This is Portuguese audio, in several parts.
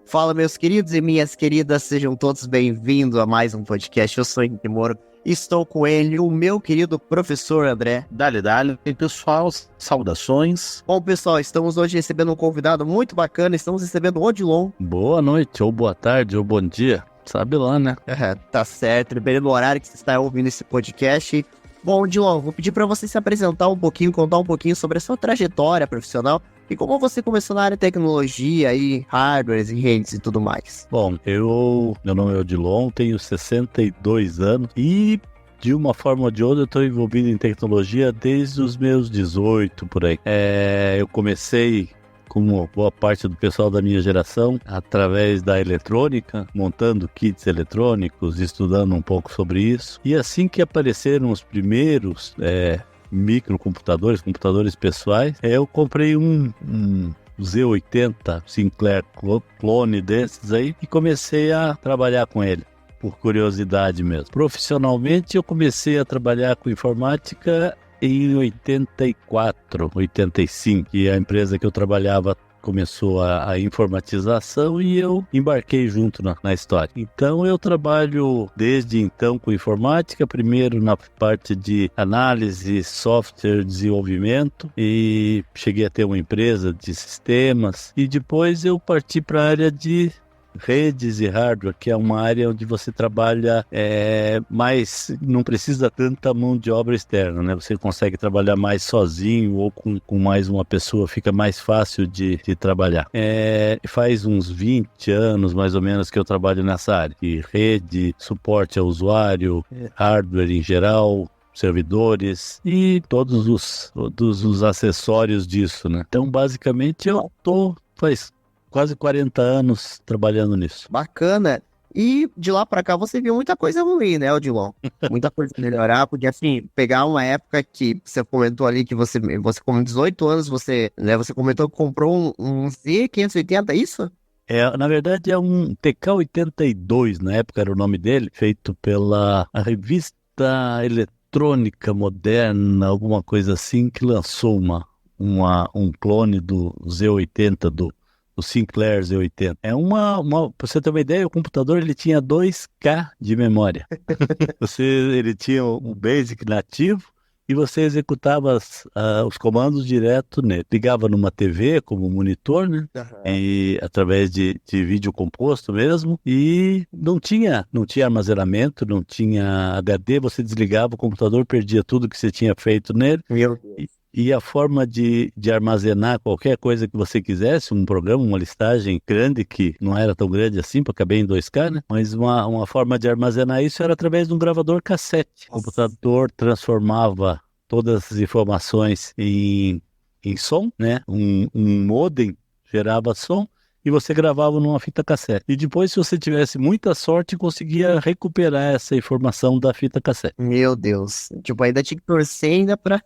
Fala, meus queridos e minhas queridas, sejam todos bem-vindos a mais um podcast. Eu sou Henrique Moro, estou com ele, o meu querido professor André. Dale, pessoal, saudações. Bom, pessoal, estamos hoje recebendo um convidado muito bacana, estamos recebendo o Odilon. Boa noite, ou boa tarde, ou bom dia, sabe lá, né? Tá certo, dependendo do horário que você está ouvindo esse podcast. Bom, Odilon, vou pedir para você se apresentar um pouquinho, contar um pouquinho sobre a sua trajetória profissional e como você começou na área de tecnologia e hardwares e redes e tudo mais. Bom, meu nome é Odilon, tenho 62 anos e de uma forma ou de outra eu estou envolvido em tecnologia desde os meus 18 por aí. Eu comecei, como boa parte do pessoal da minha geração, através da eletrônica, montando kits eletrônicos, estudando um pouco sobre isso. E assim que apareceram os primeiros microcomputadores, computadores pessoais, eu comprei um Z80 Sinclair clone desses aí e comecei a trabalhar com ele, por curiosidade mesmo. Profissionalmente eu comecei a trabalhar com informática em 84, 85, e a empresa que eu trabalhava começou a informatização e eu embarquei junto na história. Então eu trabalho desde então com informática, primeiro na parte de análise, software, desenvolvimento, e cheguei a ter uma empresa de sistemas, e depois eu parti para a área de redes e hardware, que é uma área onde você trabalha mais, não precisa tanta mão de obra externa, né? Você consegue trabalhar mais sozinho ou com mais uma pessoa, fica mais fácil de trabalhar. Faz uns 20 anos, mais ou menos, que eu trabalho nessa área, de rede, suporte ao usuário, hardware em geral, servidores e todos os acessórios disso, né? Então, basicamente, faz quase 40 anos trabalhando nisso. Bacana. E de lá pra cá você viu muita coisa ruim, né, Odilon? Muita coisa melhorar, porque assim, pegar uma época que você comentou ali que você com 18 anos, você comentou que comprou um Z580, é isso? Na verdade é um TK82, na época era o nome dele, feito pela a revista Eletrônica Moderna, alguma coisa assim, que lançou um clone do Z80, do Sinclair Z80. Pra você ter uma ideia, o computador ele tinha 2K de memória. Ele tinha o BASIC nativo e você executava os comandos direto nele. Ligava numa TV como monitor, né? E através de vídeo composto mesmo, e não tinha armazenamento, não tinha HD, você desligava o computador, perdia tudo que você tinha feito nele. Meu Deus. E a forma de armazenar qualquer coisa que você quisesse, um programa, uma listagem grande, que não era tão grande assim, para caber em 2K, né? Mas uma forma de armazenar isso era através de um gravador cassete. O computador transformava todas as informações em som, né? Um modem gerava som, e você gravava numa fita cassete. E depois, se você tivesse muita sorte, conseguia recuperar essa informação da fita cassete. Meu Deus. Tipo, ainda tinha que torcer ainda pra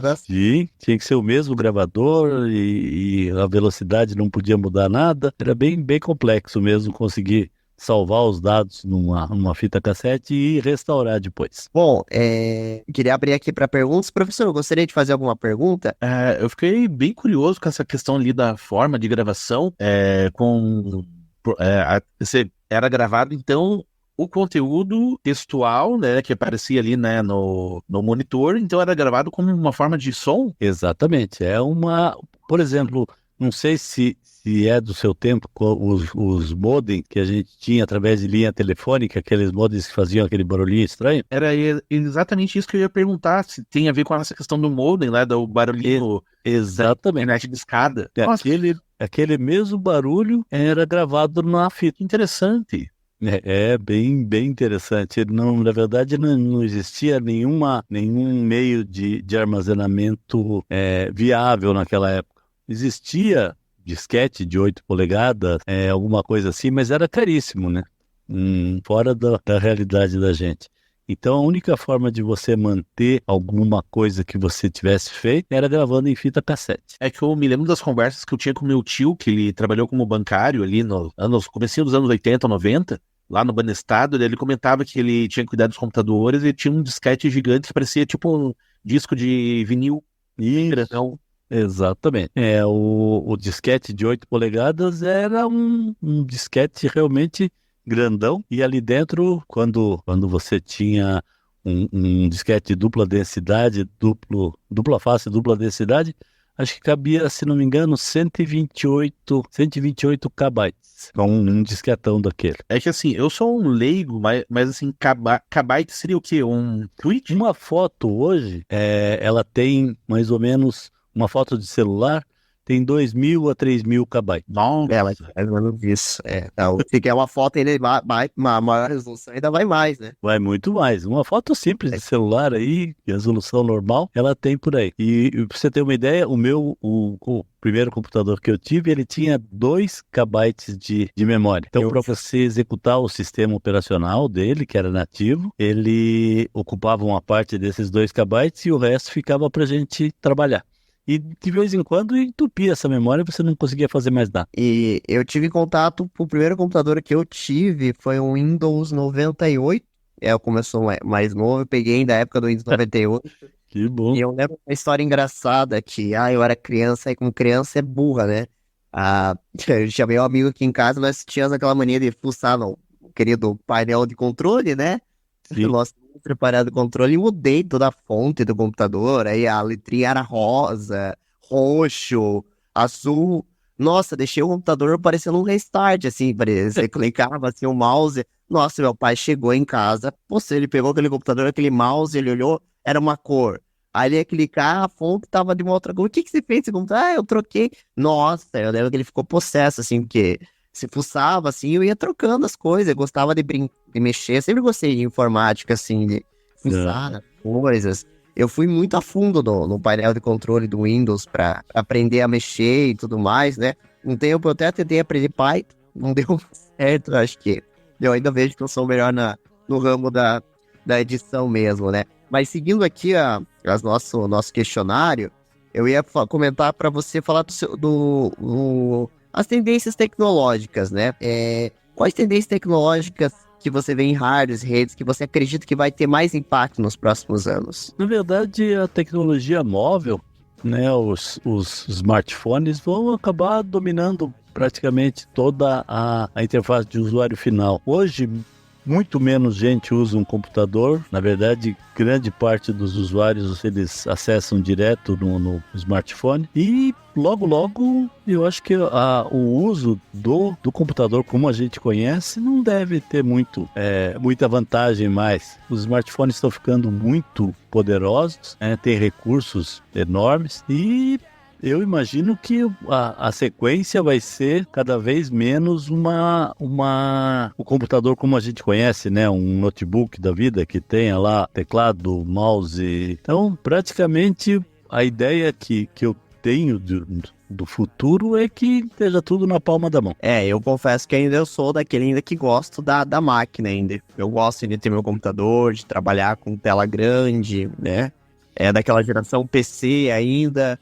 dar... Sim, tinha que ser o mesmo gravador e a velocidade não podia mudar nada. Era bem complexo mesmo conseguir salvar os dados numa fita cassete e restaurar depois. Bom, queria abrir aqui para perguntas. Professor, eu gostaria de fazer alguma pergunta? Eu fiquei bem curioso com essa questão ali da forma de gravação. Você era gravado, então, o conteúdo textual, né, que aparecia ali, né, no monitor, então era gravado como uma forma de som? Exatamente. Por exemplo, não sei se é do seu tempo, os modem que a gente tinha através de linha telefônica, aqueles modems que faziam aquele barulhinho estranho. Era exatamente isso que eu ia perguntar, se tem a ver com essa questão do modem, né, do barulhinho. Exatamente. Da internet de escada. Aquele mesmo barulho era gravado na fita. Interessante. Bem interessante. Na verdade, não existia nenhum meio de armazenamento viável naquela época. Existia disquete de 8 polegadas, alguma coisa assim, mas era caríssimo, né? Fora da realidade da gente. Então a única forma de você manter alguma coisa que você tivesse feito era gravando em fita cassete. É que eu me lembro das conversas que eu tinha com meu tio, que ele trabalhou como bancário ali no comecinho dos anos 80, 90, lá no Banestado. Ele comentava que ele tinha que cuidar dos computadores e tinha um disquete gigante que parecia tipo disco de vinil grandão. Exatamente. O disquete de 8 polegadas era um disquete realmente grandão, e ali dentro, quando você tinha um disquete de dupla densidade, dupla face, dupla densidade, acho que cabia, se não me engano, 128 KB, com um disquetão daquele. É que assim, eu sou um leigo, mas assim, kbyte seria o quê? Um tweet? Uma foto hoje, ela tem mais ou menos, uma foto de celular tem 2.000 a 3.000 KB. Nossa. Mas mais ou menos isso. Então, se quer uma foto ainda vai uma maior resolução, ainda vai mais, né? Vai muito mais. Uma foto simples de celular aí, resolução normal, ela tem por aí. E pra você ter uma ideia, o primeiro computador que eu tive, ele tinha 2 KB de memória. Então, para você executar o sistema operacional dele, que era nativo, ele ocupava uma parte desses 2 KB e o resto ficava pra gente trabalhar. E de vez em quando entupia essa memória e você não conseguia fazer mais nada. E eu tive contato, o primeiro computador que eu tive foi um Windows 98. Eu começou mais novo, eu peguei ainda a época do Windows 98. Que bom. E eu lembro uma história engraçada que, eu era criança, e como criança é burra, né? Eu chamei um amigo aqui em casa, nós tínhamos aquela mania de fuçar no querido painel de controle, né? Sim. Nossa, preparado o controle e mudei toda a fonte do computador, aí a letrinha era rosa, roxo, azul. Nossa, deixei o computador parecendo um restart, assim, você clicava assim o mouse. Nossa, meu pai chegou em casa, ele pegou aquele computador, aquele mouse, ele olhou, era uma cor. Aí ele ia clicar, a fonte tava de uma outra cor. O que você fez com esse computador? Eu troquei. Nossa, eu lembro que ele ficou possesso, assim, porque se fuçava, assim, eu ia trocando as coisas, eu gostava de mexer, eu sempre gostei de informática, assim, de fuçar coisas. Eu fui muito a fundo no painel de controle do Windows para aprender a mexer e tudo mais, né? Um tempo eu até tentei aprender Python, não deu certo, acho que eu ainda vejo que eu sou melhor no ramo da edição mesmo, né? Mas seguindo aqui nosso questionário, eu ia comentar para você falar as tendências tecnológicas, né? Quais tendências tecnológicas que você vê em hardwares, redes, que você acredita que vai ter mais impacto nos próximos anos? Na verdade, a tecnologia móvel, né, os smartphones vão acabar dominando praticamente toda a interface de usuário final. Hoje, muito menos gente usa um computador. Na verdade, grande parte dos usuários eles acessam direto no smartphone. E logo, eu acho que o uso do computador como a gente conhece não deve ter muita vantagem mais. Os smartphones estão ficando muito poderosos, tem recursos enormes e eu imagino que a sequência vai ser cada vez menos o computador como a gente conhece, né? Um notebook da vida que tenha lá teclado, mouse. Então, praticamente, a ideia que eu tenho do futuro é que esteja tudo na palma da mão. Eu confesso que ainda eu sou daquele ainda que gosto da máquina ainda. Eu gosto de ter meu computador, de trabalhar com tela grande, né? Daquela geração PC ainda.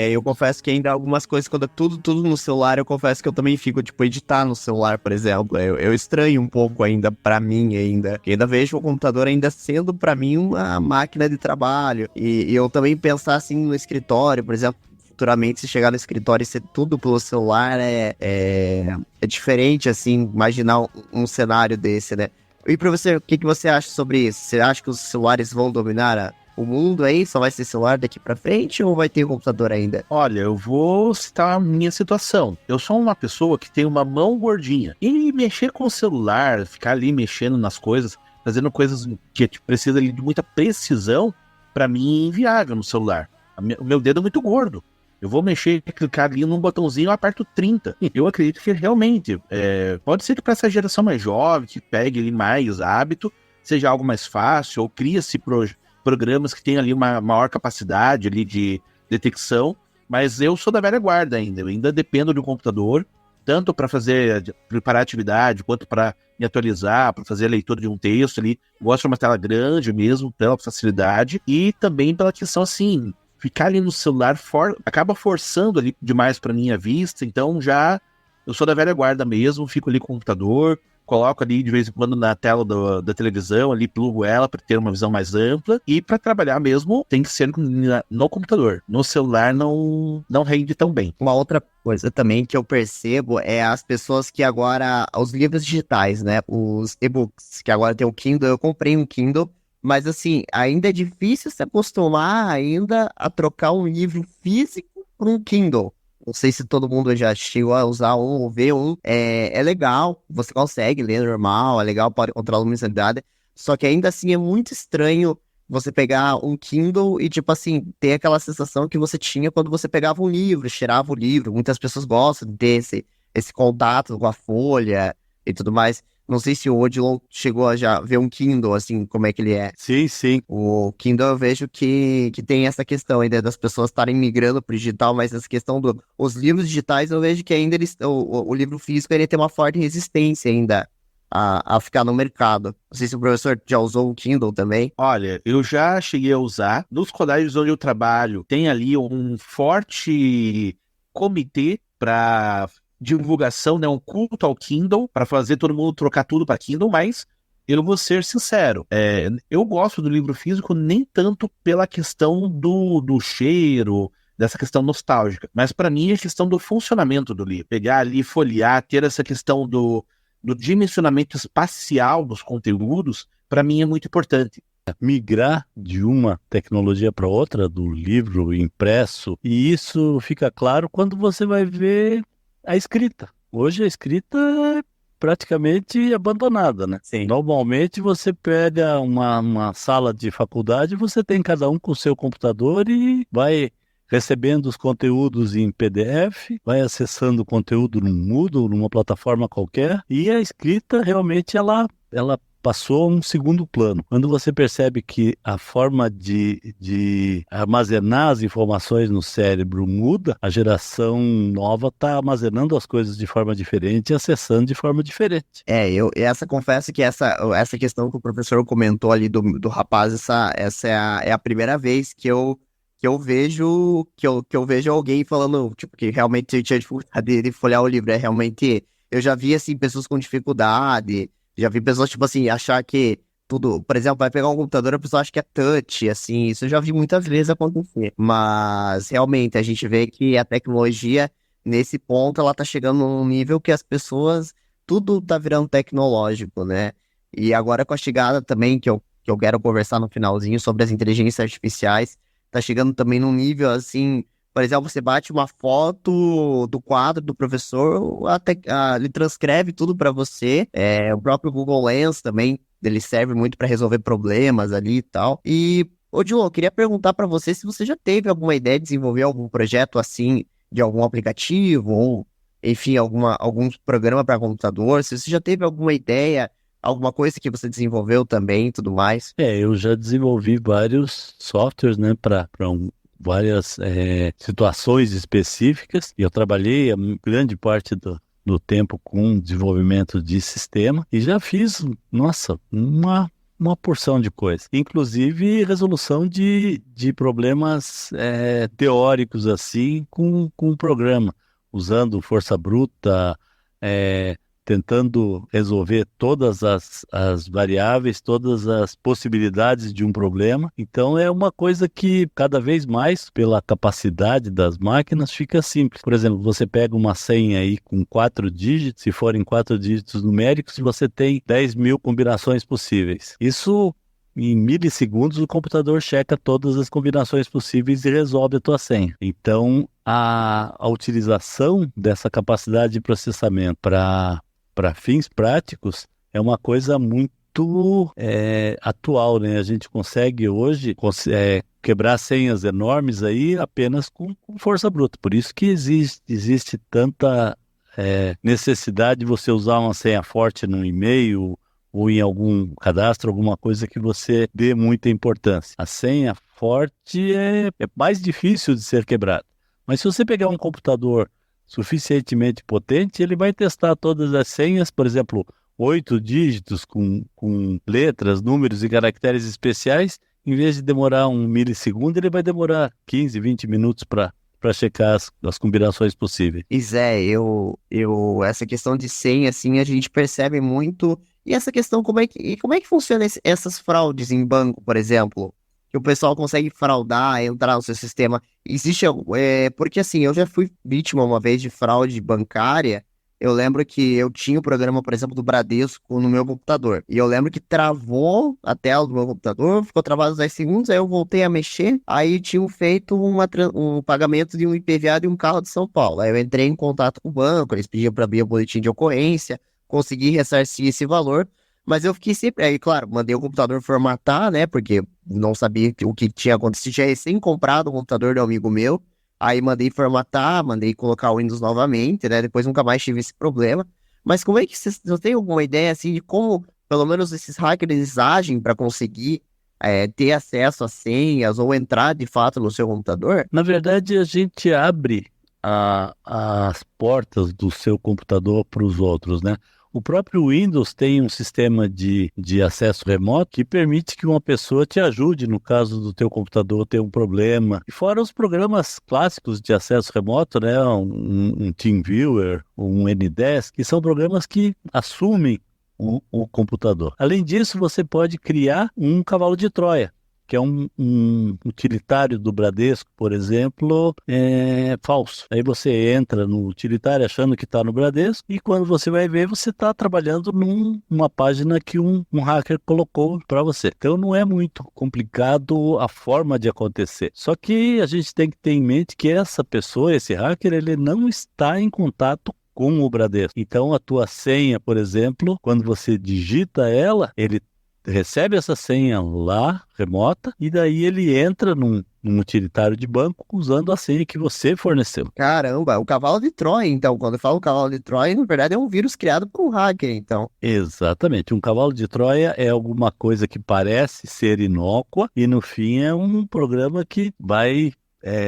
Eu confesso que ainda algumas coisas, quando é tudo no celular, eu confesso que eu também fico, tipo, editar no celular, por exemplo. Eu estranho um pouco ainda, pra mim ainda. Eu ainda vejo o computador ainda sendo, pra mim, uma máquina de trabalho. E eu também pensar, assim, no escritório, por exemplo, futuramente, se chegar no escritório e ser tudo pelo celular, é diferente, assim, imaginar um cenário desse, né? E pra você, o que você acha sobre isso? Você acha que os celulares vão dominar o mundo aí? Só vai ser celular daqui pra frente ou vai ter computador ainda? Olha, eu vou citar a minha situação. Eu sou uma pessoa que tem uma mão gordinha. E mexer com o celular, ficar ali mexendo nas coisas, fazendo coisas que precisa ali de muita precisão, pra mim é inviável no celular. O meu dedo é muito gordo. Eu vou mexer, clicar ali num botãozinho, eu aperto 30. Eu acredito que realmente, pode ser que para essa geração mais jovem, que pegue ali mais hábito, seja algo mais fácil, ou cria-se programas que tenham ali uma maior capacidade ali de detecção, mas eu sou da velha guarda ainda, eu ainda dependo de um computador, tanto para preparar atividade, quanto para me atualizar, para fazer a leitura de um texto ali. Gosto de uma tela grande mesmo, pela facilidade, e também pela questão assim, ficar ali no celular acaba forçando ali demais para minha vista, então eu sou da velha guarda mesmo, fico ali com o computador, coloco ali de vez em quando na tela da televisão, ali plugo ela para ter uma visão mais ampla, e para trabalhar mesmo tem que ser no computador. No celular não rende tão bem. Uma outra coisa também que eu percebo é as pessoas que agora, os livros digitais, né, os e-books, que agora tem o Kindle, eu comprei um Kindle, mas assim, ainda é difícil se acostumar ainda a trocar um livro físico por um Kindle. Não sei se todo mundo já chegou a usar um ou ver um. É legal, você consegue ler normal, é legal, pode controlar a luminosidade. Só que ainda assim é muito estranho você pegar um Kindle e, tipo assim, ter aquela sensação que você tinha quando você pegava um livro, cheirava o livro. Muitas pessoas gostam de ter esse contato com a folha e tudo mais. Não sei se o Odilon chegou a já ver um Kindle, assim, como é que ele é. Sim, sim. O Kindle eu vejo que tem essa questão ainda das pessoas estarem migrando para o digital, mas essa questão os livros digitais eu vejo que ainda o livro físico ele tem uma forte resistência ainda a ficar no mercado. Não sei se o professor já usou o Kindle também. Olha, eu já cheguei a usar. Nos colégios onde eu trabalho, tem ali um forte comitê para divulgação, né, um culto ao Kindle, para fazer todo mundo trocar tudo para Kindle, mas eu vou ser sincero, eu gosto do livro físico nem tanto pela questão do cheiro, dessa questão nostálgica, mas para mim é a questão do funcionamento do livro. Pegar ali, folhear, ter essa questão do dimensionamento espacial dos conteúdos, para mim é muito importante. Migrar de uma tecnologia para outra, do livro impresso, e isso fica claro quando você vai ver a escrita. Hoje a escrita é praticamente abandonada, né? Sim. Normalmente você pega uma sala de faculdade, você tem cada um com o seu computador e vai recebendo os conteúdos em PDF, vai acessando o conteúdo no Moodle, numa plataforma qualquer, e a escrita realmente ela passou a um segundo plano. Quando você percebe que a forma de armazenar as informações no cérebro muda, a geração nova está armazenando as coisas de forma diferente e acessando de forma diferente. Confesso que essa questão que o professor comentou ali do rapaz, essa é a primeira vez que eu vejo alguém falando, tipo, que realmente tinha dificuldade de folhear o livro. Realmente, eu já vi, assim, pessoas com dificuldade. Já vi pessoas, tipo assim, achar que tudo... Por exemplo, vai pegar um computador, a pessoa acha que é touch, assim. Isso eu já vi muitas vezes acontecer. Mas, realmente, a gente vê que a tecnologia, nesse ponto, ela tá chegando num nível que as pessoas... Tudo tá virando tecnológico, né? E agora com a chegada também, que eu quero conversar no finalzinho, sobre as inteligências artificiais, tá chegando também num nível, assim... Por exemplo, você bate uma foto do quadro do professor, ele transcreve tudo para você. O próprio Google Lens também, ele serve muito para resolver problemas ali e tal. E, Odilon, eu queria perguntar para você se você já teve alguma ideia de desenvolver algum projeto assim, de algum aplicativo, ou, enfim, algum programa para computador. Se você já teve alguma ideia, alguma coisa que você desenvolveu também e tudo mais. Eu já desenvolvi vários softwares, né, para várias situações específicas, e eu trabalhei a grande parte do tempo com desenvolvimento de sistema, e já fiz, nossa, uma porção de coisas, inclusive resolução de problemas teóricos, assim, com o programa, usando força bruta, tentando resolver todas as variáveis, todas as possibilidades de um problema. Então é uma coisa que cada vez mais, pela capacidade das máquinas, fica simples. Por exemplo, você pega uma senha aí com 4 dígitos, se forem 4 dígitos numéricos, você tem 10.000 combinações possíveis. Isso, em milissegundos, o computador checa todas as combinações possíveis e resolve a tua senha. Então, a utilização dessa capacidade de processamento para fins práticos é uma coisa muito atual, né? A gente consegue hoje quebrar senhas enormes aí apenas com força bruta. Por isso que existe tanta necessidade de você usar uma senha forte no e-mail ou em algum cadastro, alguma coisa que você dê muita importância. A senha forte é mais difícil de ser quebrada. Mas se você pegar um computador suficientemente potente, ele vai testar todas as senhas, por exemplo, 8 dígitos com letras, números e caracteres especiais. Em vez de demorar 1 milissegundo, ele vai demorar 15, 20 minutos para para checar as combinações possíveis. Pois é, essa questão de senha, assim, a gente percebe muito. E essa questão, como é que funciona essas fraudes em banco, por exemplo? Que o pessoal consegue fraudar, entrar no seu sistema. Porque assim, eu já fui vítima uma vez de fraude bancária. Eu lembro que eu tinha o programa, por exemplo, do Bradesco no meu computador. E eu lembro que travou a tela do meu computador, ficou travado uns 10 segundos, aí eu voltei a mexer, aí tinham feito um pagamento de um IPVA de um carro de São Paulo. Aí eu entrei em contato com o banco, eles pediam para abrir o boletim de ocorrência, consegui ressarcir esse valor, mas eu fiquei sempre... Aí, claro, mandei o computador formatar, né, porque não sabia o que tinha acontecido. Tinha recém comprado o computador de um amigo meu, aí mandei formatar, mandei colocar o Windows novamente, né? Depois nunca mais tive esse problema. Mas como é que vocês tem alguma ideia assim de como, pelo menos, esses hackers agem para conseguir ter acesso às senhas ou entrar de fato no seu computador? Na verdade, a gente abre as portas do seu computador para os outros, né? O próprio Windows tem um sistema de acesso remoto que permite que uma pessoa te ajude no caso do teu computador ter um problema. E fora os programas clássicos de acesso remoto, né? Um TeamViewer, um N10, que são programas que assumem o computador. Além disso, você pode criar um cavalo de Troia, que é um utilitário do Bradesco, por exemplo, falso. Aí você entra no utilitário achando que está no Bradesco e quando você vai ver, você está trabalhando numa página que um hacker colocou para você. Então não é muito complicado a forma de acontecer. Só que a gente tem que ter em mente que essa pessoa, esse hacker, ele não está em contato com o Bradesco. Então a tua senha, por exemplo, quando você digita ela, ele recebe essa senha lá, remota, e daí ele entra num utilitário de banco usando a senha que você forneceu. Caramba, o cavalo de Troia, então. Quando eu falo cavalo de Troia, na verdade é um vírus criado por um hacker, então. Exatamente. Um cavalo de Troia é alguma coisa que parece ser inócua e no fim é um programa que vai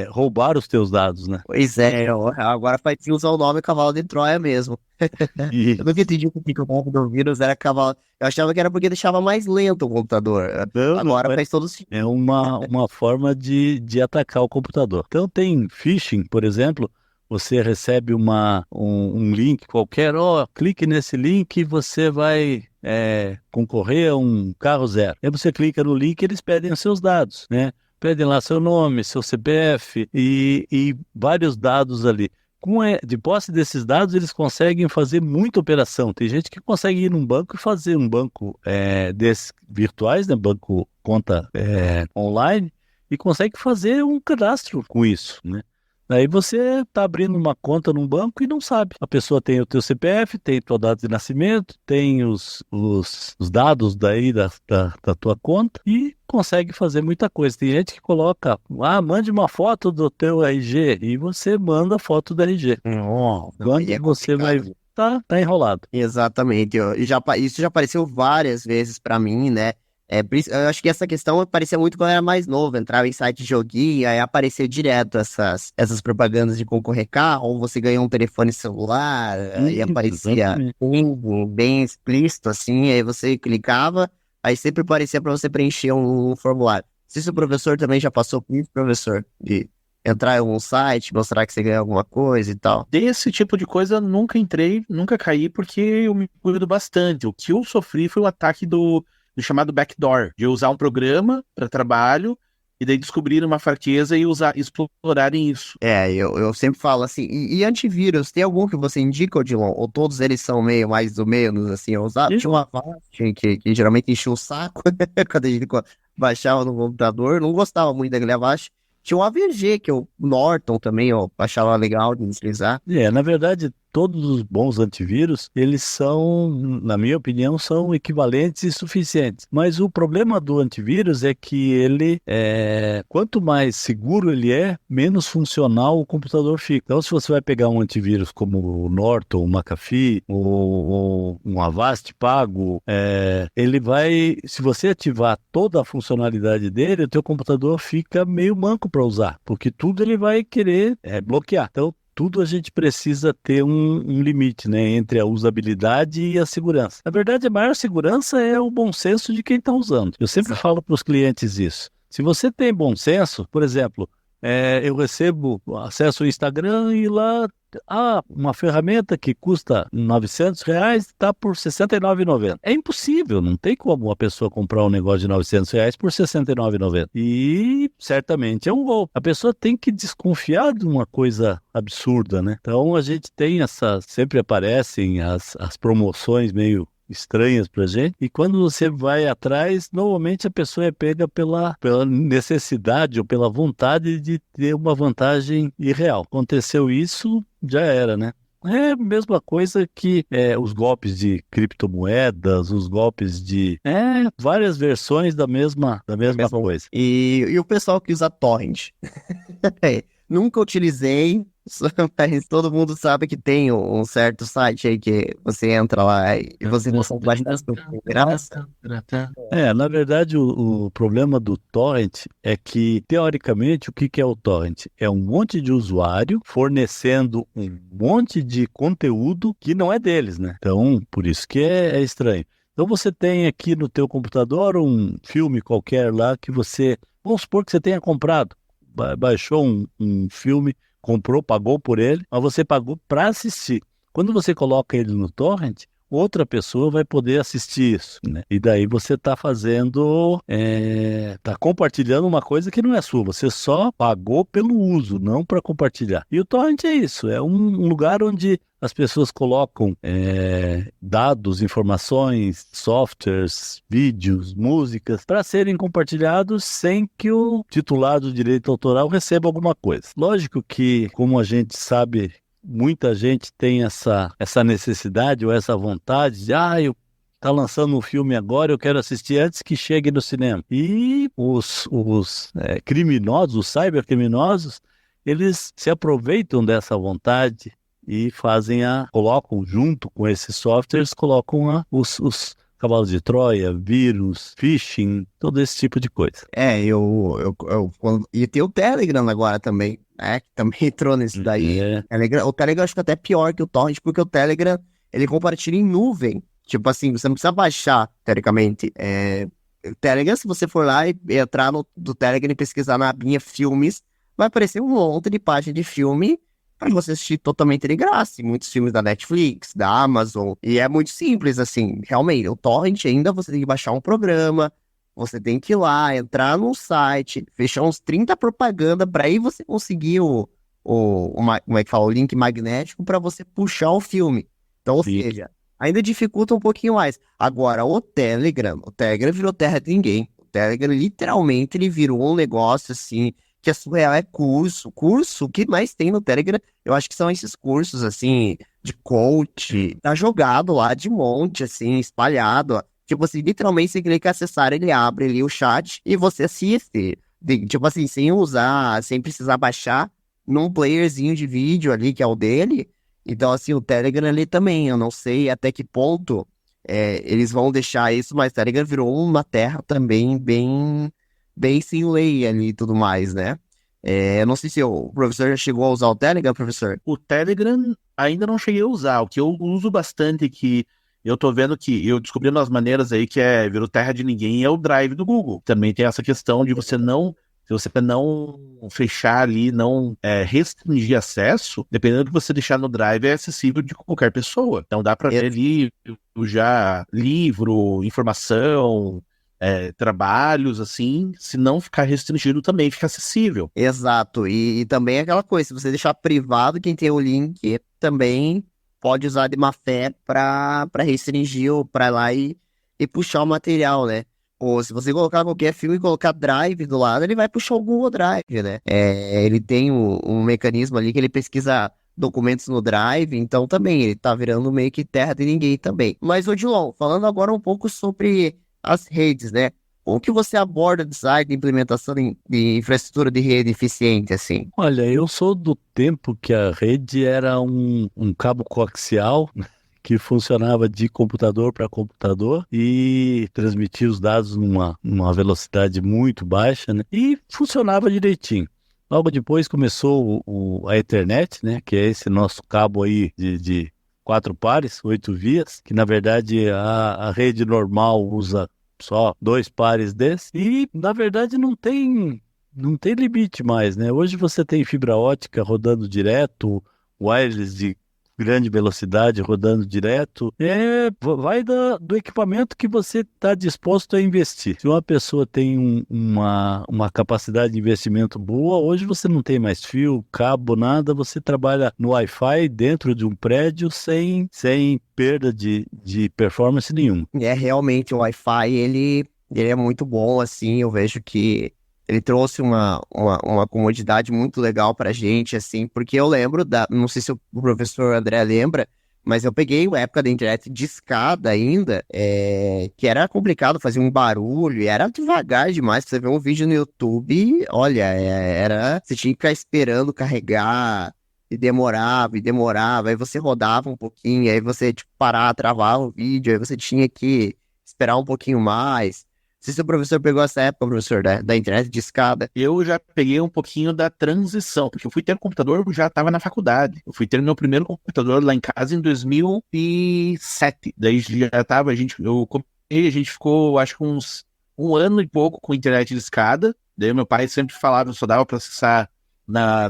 roubar os teus dados, né? Pois é, agora faz sentido usar o nome cavalo de Troia mesmo. Eu nunca entendi por que o nome do vírus era cavalo. Eu achava que era porque deixava mais lento o computador. Agora faz todo sentido. É uma forma de atacar o computador. Então tem phishing, por exemplo, você recebe um link qualquer, clique nesse link e você vai concorrer a um carro zero. Aí você clica no link e eles pedem os seus dados, né? Pedem lá seu nome, seu CPF e vários dados ali. De posse desses dados, eles conseguem fazer muita operação. Tem gente que consegue ir num banco e fazer um banco desses virtuais, né? Banco, conta online, e consegue fazer um cadastro com isso, né? Aí você está abrindo uma conta num banco e não sabe. A pessoa tem o teu CPF, tem tua data de nascimento, tem os dados daí da tua conta e consegue fazer muita coisa. Tem gente que coloca, mande uma foto do teu RG e você manda a foto do RG. Quando você vai... Tá enrolado. Exatamente. Isso já apareceu várias vezes para mim, né? Eu acho que essa questão aparecia muito quando eu era mais novo, entrava em site de joguinho, aí aparecia direto essas propagandas de concorrer carro, ou você ganhou um telefone celular, e aparecia bem explícito, assim, aí você clicava, aí sempre aparecia para você preencher um formulário. Se o professor também já passou por isso, professor, de entrar em algum site, mostrar que você ganhou alguma coisa e tal. Desse tipo de coisa, nunca entrei, nunca caí, porque eu me cuido bastante. O que eu sofri foi o ataque do chamado backdoor, de usar um programa para trabalho e daí descobrir uma fraqueza e explorarem isso. Eu sempre falo assim, e antivírus, tem algum que você indica, Odilon? Ou todos eles são mais ou menos assim, eu usava? Tinha uma Avast que geralmente enchia o saco quando a gente baixava no computador, não gostava muito daquele Avast. Tinha um AVG, o Norton também, eu achava legal de utilizar. Na verdade, todos os bons antivírus, eles são, na minha opinião, são equivalentes e suficientes. Mas o problema do antivírus é que ele, quanto mais seguro ele é, menos funcional o computador fica. Então, se você vai pegar um antivírus como o Norton, o McAfee, ou um Avast pago, ele vai, se você ativar toda a funcionalidade dele, o teu computador fica meio manco para usar, porque tudo ele vai querer bloquear. Então, tudo a gente precisa ter um limite, né, entre a usabilidade e a segurança. Na verdade, a maior segurança é o bom senso de quem está usando. Eu sempre falo para os clientes isso. Se você tem bom senso, por exemplo, eu recebo acesso ao Instagram e lá uma ferramenta que custa R$ 900 está por R$ 69,90. É impossível, não tem como uma pessoa comprar um negócio de R$ 900 por R$ 69,90. E certamente é um golpe. A pessoa tem que desconfiar de uma coisa absurda, né? Então a gente tem sempre aparecem as promoções meio estranhas pra gente, e quando você vai atrás, normalmente a pessoa é pega pela necessidade ou pela vontade de ter uma vantagem irreal. Aconteceu isso, já era, né? É a mesma coisa que os golpes de criptomoedas, os golpes de várias versões da mesma coisa. E o pessoal que usa torrent? Nunca utilizei, mas todo mundo sabe que tem um certo site aí que você entra lá e você consegue baixar as coisas de graça. Na verdade, o problema do torrent é que, teoricamente, o que é o torrent? É um monte de usuário fornecendo um monte de conteúdo que não é deles, né? Então, por isso que é estranho. Então, você tem aqui no teu computador um filme qualquer lá que vamos supor que você tenha comprado. Baixou um filme, comprou, pagou por ele, mas você pagou para assistir. Quando você coloca ele no torrent, outra pessoa vai poder assistir isso, né? E daí você está está compartilhando uma coisa que não é sua, você só pagou pelo uso, não para compartilhar. E o torrent é isso, é um lugar onde as pessoas colocam dados, informações, softwares, vídeos, músicas para serem compartilhados sem que o titular do direito autoral receba alguma coisa. Lógico que, como a gente sabe, muita gente tem essa necessidade ou essa vontade de, tá lançando um filme agora, eu quero assistir antes que chegue no cinema. E os criminosos, os cybercriminosos, eles se aproveitam dessa vontade e colocam junto com esses softwares, os cavalos de Troia, vírus, phishing, todo esse tipo de coisa. E tem o Telegram agora também, que também entrou nisso daí. O Telegram acho que é até pior que o Torrent, porque o Telegram, ele compartilha em nuvem. Tipo assim, você não precisa baixar, teoricamente. O Telegram, se você for lá e entrar do Telegram e pesquisar na abinha filmes, vai aparecer um monte de página de filme para você assistir totalmente de graça. Muitos filmes da Netflix, da Amazon. E é muito simples, assim. Realmente, o Torrent ainda você tem que baixar um programa, você tem que ir lá, entrar num site, fechar uns 30 propaganda para aí você conseguir como é que fala? O link magnético para você puxar o filme. Então, ou seja, ainda dificulta um pouquinho mais. Agora, o Telegram virou terra de ninguém. O Telegram, literalmente, ele virou um negócio, assim, que a surreal é curso. O que mais tem no Telegram, eu acho que são esses cursos, assim, de coach. Tá jogado lá de monte, assim, espalhado, ó. Tipo assim, literalmente, você clica em acessar, ele abre ali o chat e você assiste. Tipo assim, sem precisar baixar num playerzinho de vídeo ali, que é o dele. Então, assim, o Telegram ali também, eu não sei até que ponto eles vão deixar isso, mas o Telegram virou uma terra também bem sem lei ali e tudo mais, né? Eu não sei se o professor já chegou a usar o Telegram, professor. O Telegram ainda não cheguei a usar. O que eu uso bastante, que eu tô vendo que eu descobri umas maneiras aí que virou terra de ninguém, é o Drive do Google. Também tem essa questão de se você não fechar ali, não restringir acesso, dependendo do que você deixar no Drive, é acessível de qualquer pessoa. Então dá para ver ali já livro, informação, trabalhos, assim, se não ficar restringido também fica acessível. Exato, e também é aquela coisa, se você deixar privado, quem tem o link também pode usar de má fé para restringir ou para lá e puxar o material, né? Ou se você colocar qualquer filme e colocar Drive do lado, ele vai puxar o Google Drive, né? Ele tem um mecanismo ali que ele pesquisa documentos no Drive, então também ele tá virando meio que terra de ninguém também. Mas, Odilon, falando agora um pouco sobre as redes, né? Como que você aborda design de implementação de infraestrutura de rede eficiente, assim? Olha, eu sou do tempo que a rede era um cabo coaxial que funcionava de computador para computador e transmitia os dados numa velocidade muito baixa, né? E funcionava direitinho. Logo depois começou a Ethernet, né? Que é esse nosso cabo aí de 4 pares, 8 vias, que na verdade a rede normal usa só 2 pares desses, e na verdade não tem não tem limite mais, né? Hoje você tem fibra ótica rodando direto, wireless de grande velocidade rodando direto. Vai do equipamento que você está disposto a investir. Se uma pessoa tem uma capacidade de investimento boa, hoje você não tem mais fio, cabo, nada, você trabalha no Wi-Fi dentro de um prédio sem perda de performance nenhuma. Realmente o Wi-Fi, ele é muito bom, assim, eu vejo que ele trouxe uma comodidade muito legal pra gente, assim, porque eu lembro não sei se o professor André lembra, mas eu peguei a época da internet discada ainda, que era complicado fazer um barulho, e era devagar demais, pra você ver um vídeo no YouTube, olha, você tinha que ficar esperando carregar, e demorava, aí você rodava um pouquinho, aí você, tipo, travava o vídeo, aí você tinha que esperar um pouquinho mais. Não sei se o professor pegou essa época, professor, da internet de escada. Eu já peguei um pouquinho da transição, porque eu fui ter um computador, eu já estava na faculdade. Eu fui ter meu primeiro computador lá em casa em 2007. Daí já estava, a gente ficou, acho que uns um ano e pouco com internet de escada. Daí meu pai sempre falava, só dava para acessar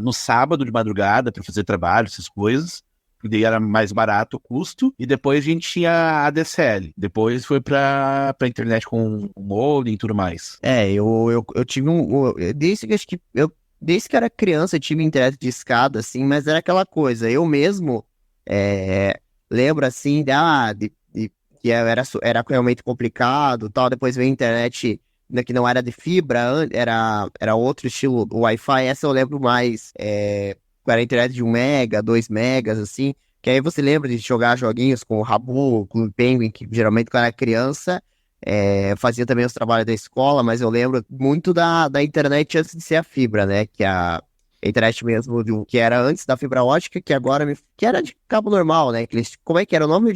no sábado de madrugada para fazer trabalho, essas coisas. E daí era mais barato o custo, e depois a gente tinha a ADSL. Depois foi pra internet com o modem e tudo mais. Eu tive desde que era criança eu tive internet de escada, assim, mas era aquela coisa, eu mesmo lembro, assim, que era realmente complicado, tal, depois veio a internet que não era de fibra, era outro estilo, o Wi-Fi, essa eu lembro mais, era a internet de 1 mega, 2 megas, assim, que aí você lembra de jogar joguinhos com o Rabu, com o Penguin, que geralmente quando era criança, fazia também os trabalhos da escola, mas eu lembro muito da internet antes de ser a fibra, né, que a internet mesmo, que era antes da fibra ótica, que era de cabo normal, né, como é que era o nome,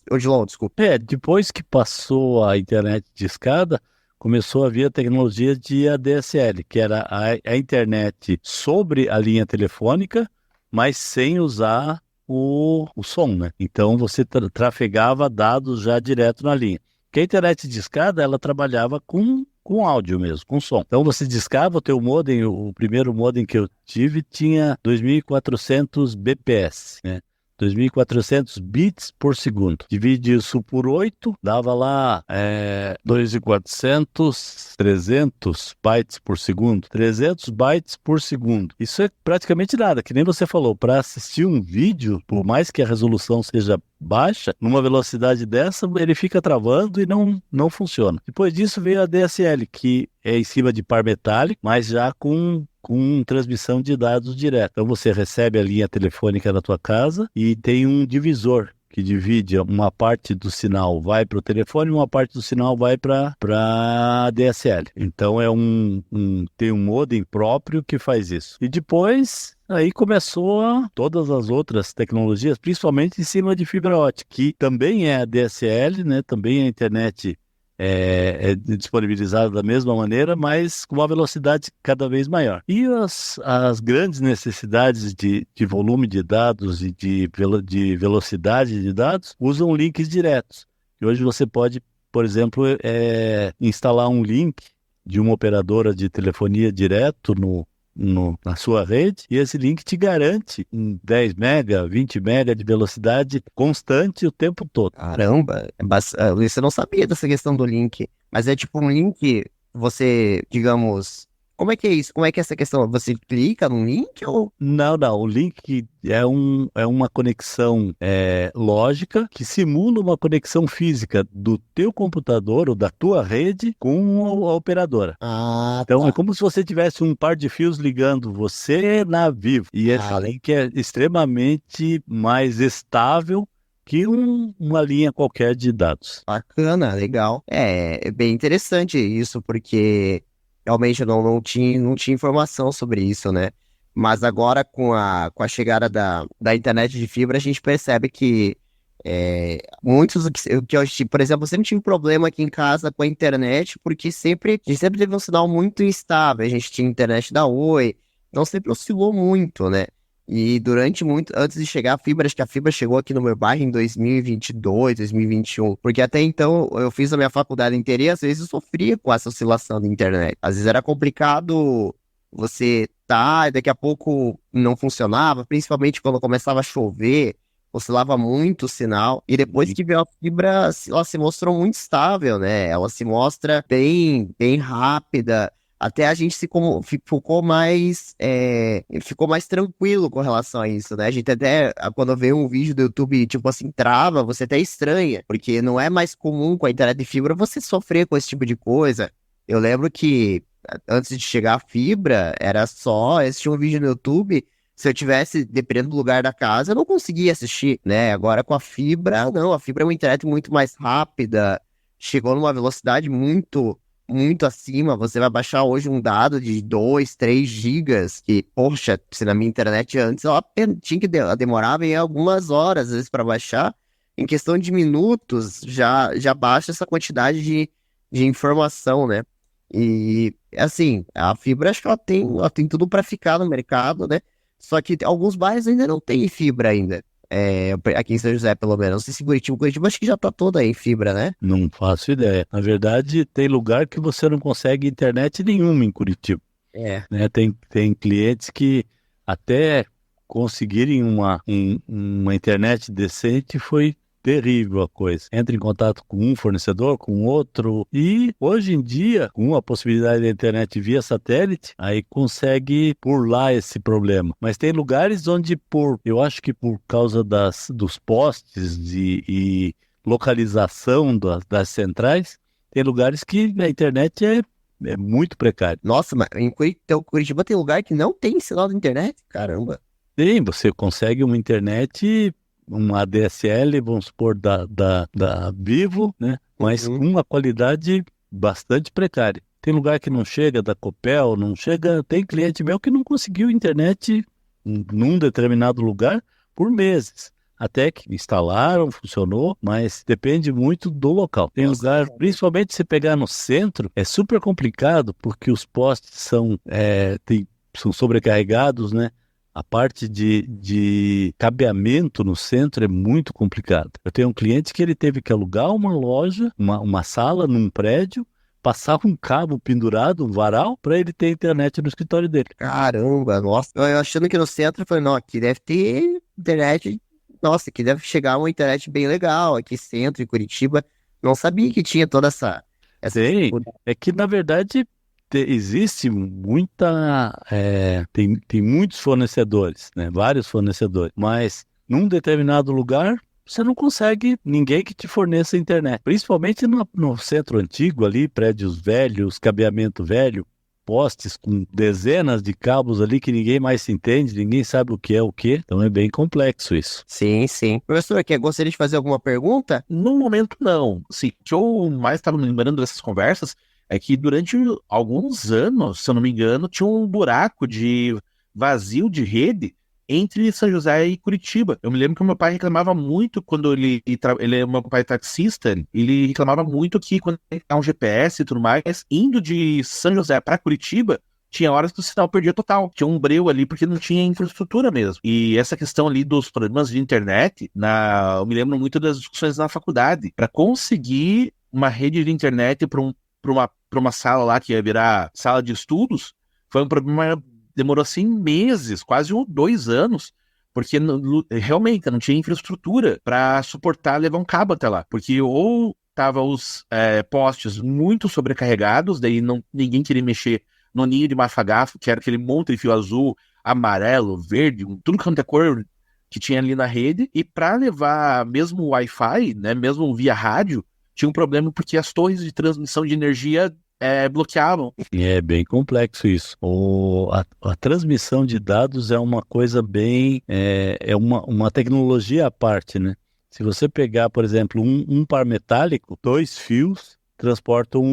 Odilon, desculpa. Depois que passou a internet de escada, começou a vir a tecnologia de ADSL, que era a internet sobre a linha telefônica, mas sem usar o som, né? Então você trafegava dados já direto na linha. Porque a internet de escada, ela trabalhava com áudio mesmo, com som. Então você discava o teu modem, o primeiro modem que eu tive tinha 2.400 bps, né? 2.400 bits por segundo. Divide isso por 8, dava lá 2.400, 300 bytes por segundo. 300 bytes por segundo. Isso é praticamente nada, que nem você falou. Para assistir um vídeo, por mais que a resolução seja baixa, numa velocidade dessa, ele fica travando e não funciona. Depois disso veio a DSL, que é em cima de par metálico, mas já com transmissão de dados direto. Então você recebe a linha telefônica da tua casa e tem um divisor que divide uma parte do sinal vai para o telefone e uma parte do sinal vai para a DSL. Então tem um modem próprio que faz isso. E depois aí começou todas as outras tecnologias, principalmente em cima de fibra ótica, que também é a DSL, né? Também é a internet disponibilizada da mesma maneira, mas com uma velocidade cada vez maior. E as grandes necessidades de volume de dados e de velocidade de dados usam links diretos. E hoje você pode, por exemplo, instalar um link de uma operadora de telefonia direto na sua rede, e esse link te garante 10 mega, 20 mega de velocidade constante o tempo todo. Caramba, você não sabia dessa questão do link, mas é tipo um link, você, digamos, como é que é isso? Como é que é essa questão? Você clica no link ou... Não, o link é uma conexão lógica que simula uma conexão física do teu computador ou da tua rede com a operadora. Então tá. é como se você tivesse um par de fios ligando você na Vivo. E esse link é extremamente mais estável que uma linha qualquer de dados. Bacana, legal. É bem interessante isso, porque realmente eu não tinha informação sobre isso, né? Mas agora com a chegada da internet de fibra, a gente percebe que por exemplo, eu sempre tive problema aqui em casa com a internet, porque a gente sempre teve um sinal muito instável. A gente tinha internet da Oi, então sempre oscilou muito, né? E antes de chegar a fibra, acho que a fibra chegou aqui no meu bairro em 2022, 2021. Porque até então eu fiz a minha faculdade inteira e às vezes eu sofria com essa oscilação da internet. Às vezes era complicado você e daqui a pouco não funcionava, principalmente quando começava a chover, oscilava muito o sinal. E depois que veio a fibra, ela se mostrou muito estável, né? Ela se mostra bem rápida. Até a gente ficou mais tranquilo com relação a isso, né? A gente até, quando vê um vídeo do YouTube, tipo assim, trava, você até estranha, porque não é mais comum com a internet de fibra você sofrer com esse tipo de coisa. Eu lembro que antes de chegar a fibra, era só assistir um vídeo no YouTube. Se eu tivesse, dependendo do lugar da casa, eu não conseguia assistir, né? Agora com a fibra, não, a fibra é uma internet muito mais rápida, chegou numa velocidade muito acima. Você vai baixar hoje um dado de 2, 3 gigas, que, poxa, se na minha internet antes, ela demorava em algumas horas, às vezes, para baixar. Em questão de minutos, já baixa essa quantidade de informação, né? E, assim, a fibra, acho que ela tem tudo para ficar no mercado, né? Só que alguns bairros ainda não tem fibra ainda. Aqui em São José, pelo menos. Não sei se Curitiba acho que já tá toda aí em fibra, né? Não faço ideia. Na verdade, tem lugar que você não consegue internet nenhuma em Curitiba, É. né? Tem clientes que até conseguirem uma internet decente foi terrível a coisa. Entra em contato com um fornecedor, com outro, e hoje em dia, com a possibilidade da internet via satélite, aí consegue burlar esse problema. Mas tem lugares onde, eu acho que por causa dos postes e localização das centrais, tem lugares que a internet é muito precária. Nossa, mas em Curitiba tem lugar que não tem sinal de internet? Caramba. Sim, você consegue uma internet, uma ADSL, vamos supor, da Vivo, né? Mas com uma qualidade bastante precária. Tem lugar que não chega, da Copel, não chega. Tem cliente meu que não conseguiu internet num determinado lugar por meses. Até que instalaram, funcionou, mas depende muito do local. Tem lugar, principalmente se pegar no centro, é super complicado porque os postes são sobrecarregados, né? A parte de cabeamento no centro é muito complicada. Eu tenho um cliente que ele teve que alugar uma loja, uma sala num prédio, passar um cabo pendurado, um varal, para ele ter internet no escritório dele. Caramba, nossa. Eu achando que no centro, eu falei, não, aqui deve ter internet. Nossa, aqui deve chegar uma internet bem legal. Aqui centro, em Curitiba. Não sabia que tinha toda essa É que, na verdade, existe tem muitos fornecedores, né? Vários fornecedores, mas num determinado lugar você não consegue ninguém que te forneça internet, principalmente no centro antigo ali, prédios velhos, cabeamento velho, postes com dezenas de cabos ali que ninguém mais se entende, ninguém sabe o que é o que, então é bem complexo isso. Sim, sim. Professor, gostaria de fazer alguma pergunta? No momento, não. Sim, o que eu mais estava me lembrando dessas conversas é que durante alguns anos, se eu não me engano, tinha um buraco de vazio de rede entre São José e Curitiba. Eu me lembro que o meu pai reclamava muito quando meu pai é taxista, ele reclamava muito que quando ele um GPS e tudo mais, indo de São José para Curitiba, tinha horas que o sinal perdia total. Tinha um breu ali porque não tinha infraestrutura mesmo. E essa questão ali dos problemas de internet, eu me lembro muito das discussões na faculdade. Para conseguir uma rede de internet para uma sala lá que ia virar sala de estudos, foi um problema, demorou assim meses, quase 2 anos, porque realmente não tinha infraestrutura para suportar levar um cabo até lá. Porque ou tava os postes muito sobrecarregados, daí ninguém queria mexer no ninho de mafagafo, que era aquele monte de fio azul, amarelo, verde, tudo quanto é cor que tinha ali na rede, e para levar mesmo o Wi-Fi, né, mesmo via rádio, tinha um problema porque as torres de transmissão de energia bloqueavam. É bem complexo isso. A transmissão de dados é uma coisa bem... uma tecnologia à parte, né? Se você pegar, por exemplo, um par metálico, 2 fios transportam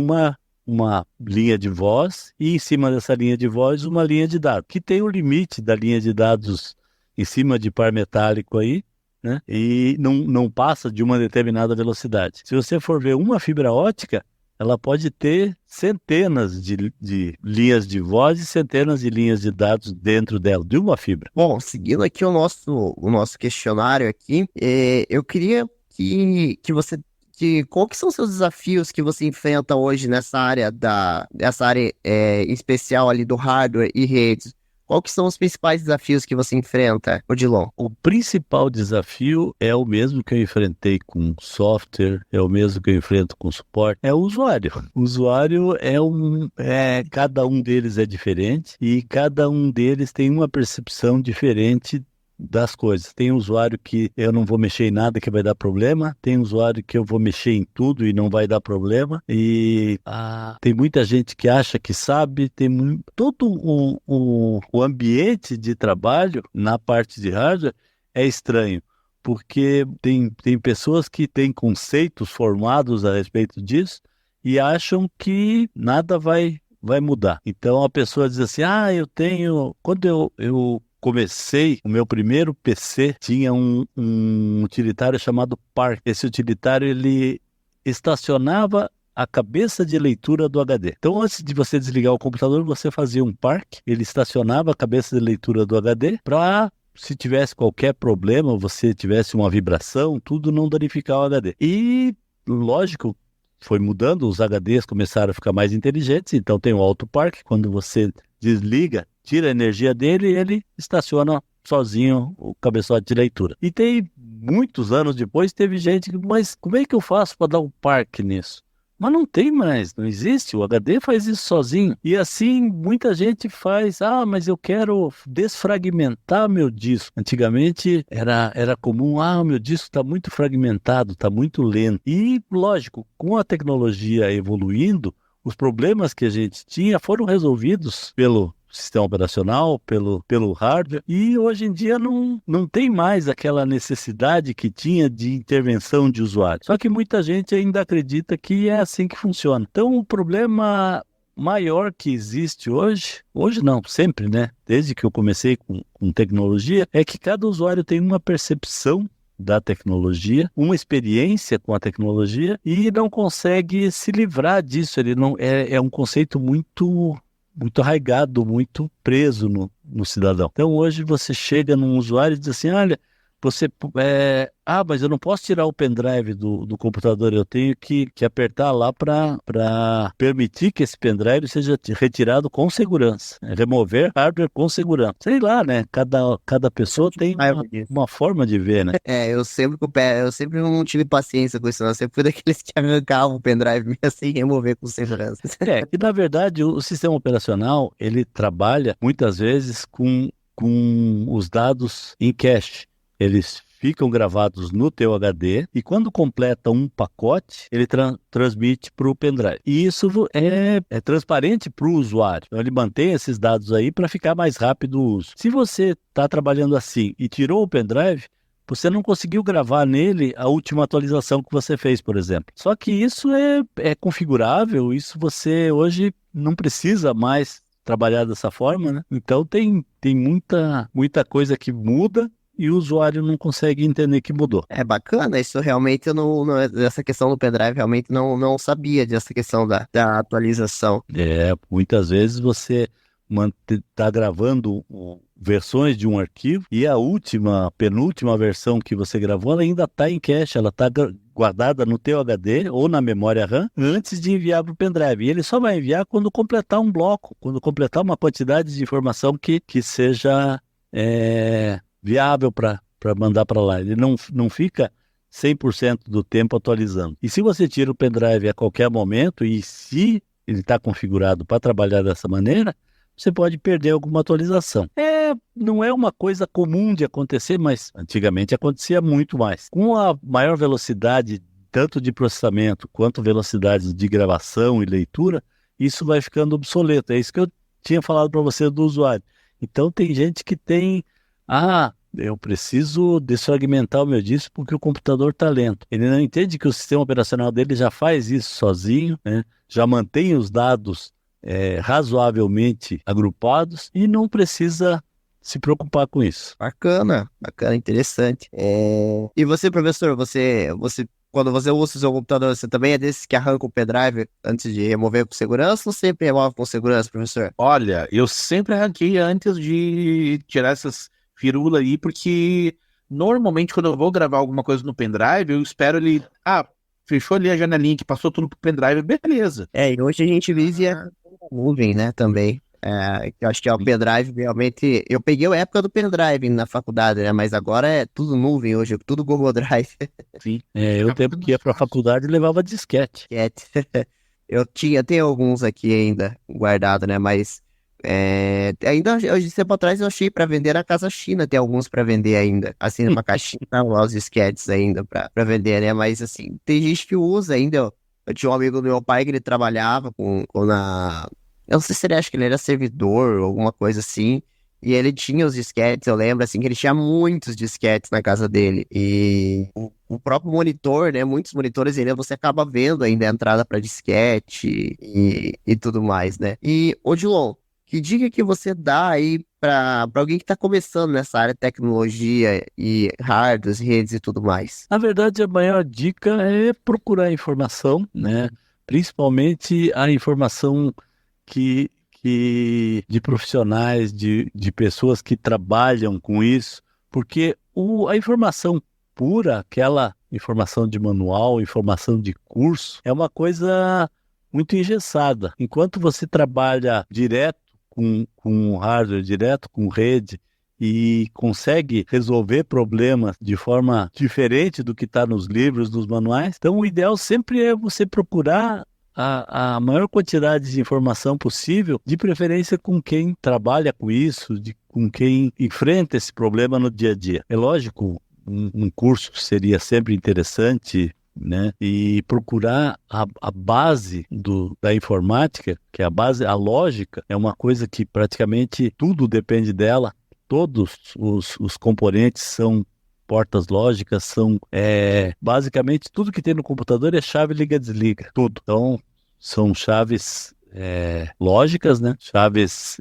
uma linha de voz e em cima dessa linha de voz uma linha de dados, que tem o limite da linha de dados em cima de par metálico aí, né? E não passa de uma determinada velocidade. Se você for ver uma fibra ótica, ela pode ter centenas de linhas de voz e centenas de linhas de dados dentro dela, de uma fibra. Bom, seguindo aqui o nosso questionário aqui, eu queria que você qual que são os seus desafios que você enfrenta hoje nessa área especial ali do hardware e redes? Qual que são os principais desafios que você enfrenta, Odilon? O principal desafio é o mesmo que eu enfrentei com software, é o mesmo que eu enfrento com suporte, é o usuário. O usuário cada um deles é diferente e cada um deles tem uma percepção diferente das coisas. Tem usuário que eu não vou mexer em nada que vai dar problema, tem usuário que eu vou mexer em tudo e não vai dar problema, e tem muita gente que acha que sabe, todo o ambiente de trabalho na parte de hardware é estranho, porque tem pessoas que têm conceitos formados a respeito disso e acham que nada vai mudar. Então a pessoa diz assim, quando eu comecei, o meu primeiro PC tinha um utilitário chamado Park. Esse utilitário, ele estacionava a cabeça de leitura do HD. Então, antes de você desligar o computador, você fazia um Park, ele estacionava a cabeça de leitura do HD para, se tivesse qualquer problema, você tivesse uma vibração, tudo não danificar o HD. E, lógico, foi mudando, os HDs começaram a ficar mais inteligentes, então tem o Auto Park, quando você desliga, tira a energia dele e ele estaciona sozinho o cabeçote de leitura. E tem muitos anos depois, teve gente que, mas como é que eu faço para dar um parque nisso? Mas não tem mais, não existe, o HD faz isso sozinho. E assim, muita gente faz, mas eu quero desfragmentar meu disco. Antigamente era comum, meu disco está muito fragmentado, está muito lento. E, lógico, com a tecnologia evoluindo, os problemas que a gente tinha foram resolvidos pelo sistema operacional, pelo hardware, e hoje em dia não tem mais aquela necessidade que tinha de intervenção de usuário. Só que muita gente ainda acredita que é assim que funciona. Então, o problema maior que existe hoje não, sempre, né? Desde que eu comecei com tecnologia, é que cada usuário tem uma percepção da tecnologia, uma experiência com a tecnologia e não consegue se livrar disso. Ele não é um conceito muito arraigado, muito preso no cidadão. Então hoje você chega num usuário e diz assim, olha, mas eu não posso tirar o pendrive do computador, eu tenho que apertar lá para permitir que esse pendrive seja retirado com segurança, remover hardware com segurança. Sei lá, né? Cada pessoa tem uma forma de ver, né? Eu sempre não tive paciência com isso, não. Eu sempre fui daqueles que arrancavam o pendrive mesmo assim e remover com segurança. E na verdade o sistema operacional, ele trabalha muitas vezes com os dados em cache. Eles ficam gravados no teu HD e quando completa um pacote, ele transmite para o pendrive. E isso é transparente para o usuário. Então ele mantém esses dados aí para ficar mais rápido o uso. Se você está trabalhando assim e tirou o pendrive, você não conseguiu gravar nele a última atualização que você fez, por exemplo. Só que isso é configurável, isso você hoje não precisa mais trabalhar dessa forma, né? Então tem muita coisa que muda e o usuário não consegue entender que mudou. É bacana, isso realmente essa questão do pendrive realmente não sabia dessa questão da atualização. Muitas vezes você está gravando versões de um arquivo e a penúltima versão que você gravou, ela ainda está em cache, ela está guardada no teu HD ou na memória RAM antes de enviar para o pendrive. E ele só vai enviar quando completar um bloco, quando completar uma quantidade de informação que seja viável para mandar para lá. Ele não fica 100% do tempo atualizando. E se você tira o pendrive a qualquer momento, e se ele está configurado para trabalhar dessa maneira, você pode perder alguma atualização. Não é uma coisa comum de acontecer, mas antigamente acontecia muito mais. Com a maior velocidade, tanto de processamento quanto velocidade de gravação e leitura, isso vai ficando obsoleto. É isso que eu tinha falado para você do usuário. Então tem gente que tem eu preciso desfragmentar o meu disco porque o computador está lento. Ele não entende que o sistema operacional dele já faz isso sozinho, né? Já mantém os dados razoavelmente agrupados e não precisa se preocupar com isso. Bacana, interessante. E você, professor, você quando você usa o seu computador, você também é desses que arranca o pendrive antes de remover com segurança ou sempre remove com segurança, professor? Olha, eu sempre arranquei antes de tirar essas firulas aí, porque normalmente quando eu vou gravar alguma coisa no pendrive, eu espero ele. Ah, fechou ali a janelinha que passou tudo pro pendrive, beleza. E hoje a gente vive a nuvem, né, também. Eu acho que é o pendrive, realmente. Eu peguei a época do pendrive na faculdade, né? Mas agora é tudo nuvem hoje, tudo Google Drive. Sim. Eu, o tempo que ia pra faculdade, levava disquete. Tenho alguns aqui ainda guardado, né? Mas ainda hoje, tempo atrás, eu achei para vender na Casa China, tem alguns para vender ainda. Assim, numa caixinha, lá os disquetes ainda para vender, né? Mas assim, tem gente que usa ainda. Eu tinha um amigo do meu pai que ele trabalhava eu não sei se ele acha que ele era servidor ou alguma coisa assim. E ele tinha os disquetes, eu lembro, assim, que ele tinha muitos disquetes na casa dele. E o próprio monitor, né? Muitos monitores ainda você acaba vendo ainda a entrada para disquete e tudo mais, né? E, Odilon, que dica que você dá aí para alguém que está começando nessa área de tecnologia e hardware, redes e tudo mais? Na verdade, a maior dica é procurar informação, né? Principalmente a informação que de profissionais, de pessoas que trabalham com isso, porque a informação pura, aquela informação de manual, informação de curso, é uma coisa muito engessada. Enquanto você trabalha direto com hardware, direto com rede, e consegue resolver problemas de forma diferente do que está nos livros, nos manuais, então o ideal sempre é você procurar a maior quantidade de informação possível, de preferência com quem trabalha com isso, com quem enfrenta esse problema no dia a dia. É lógico, um curso seria sempre interessante, né? E procurar a base da informática, que é a base, a lógica, é uma coisa que praticamente tudo depende dela. Todos os componentes são portas lógicas, são basicamente tudo que tem no computador é chave liga-desliga, tudo. Então, são chaves lógicas, né? Chaves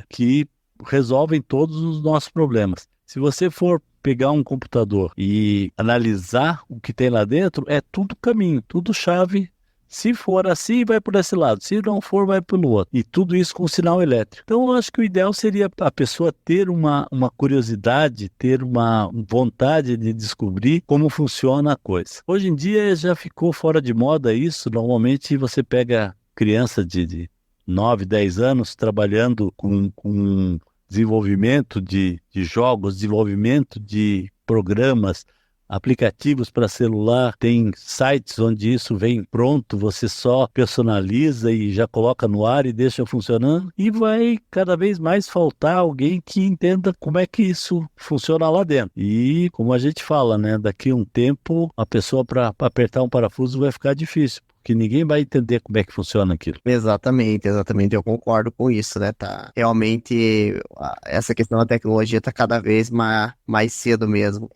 que resolvem todos os nossos problemas. Se você for pegar um computador e analisar o que tem lá dentro, é tudo caminho, tudo chave. Se for assim, vai por esse lado. Se não for, vai pelo outro. E tudo isso com sinal elétrico. Então, eu acho que o ideal seria a pessoa ter uma curiosidade, ter uma vontade de descobrir como funciona a coisa. Hoje em dia já ficou fora de moda isso. Normalmente você pega criança de 9, 10 anos trabalhando com desenvolvimento de jogos, desenvolvimento de programas, aplicativos para celular, tem sites onde isso vem pronto, você só personaliza e já coloca no ar e deixa funcionando, e vai cada vez mais faltar alguém que entenda como é que isso funciona lá dentro. E como a gente fala, né, daqui a um tempo a pessoa para apertar um parafuso vai ficar difícil, que ninguém vai entender como é que funciona aquilo. Exatamente, eu concordo com isso, né? Tá, realmente, essa questão da tecnologia tá cada vez mais cedo mesmo.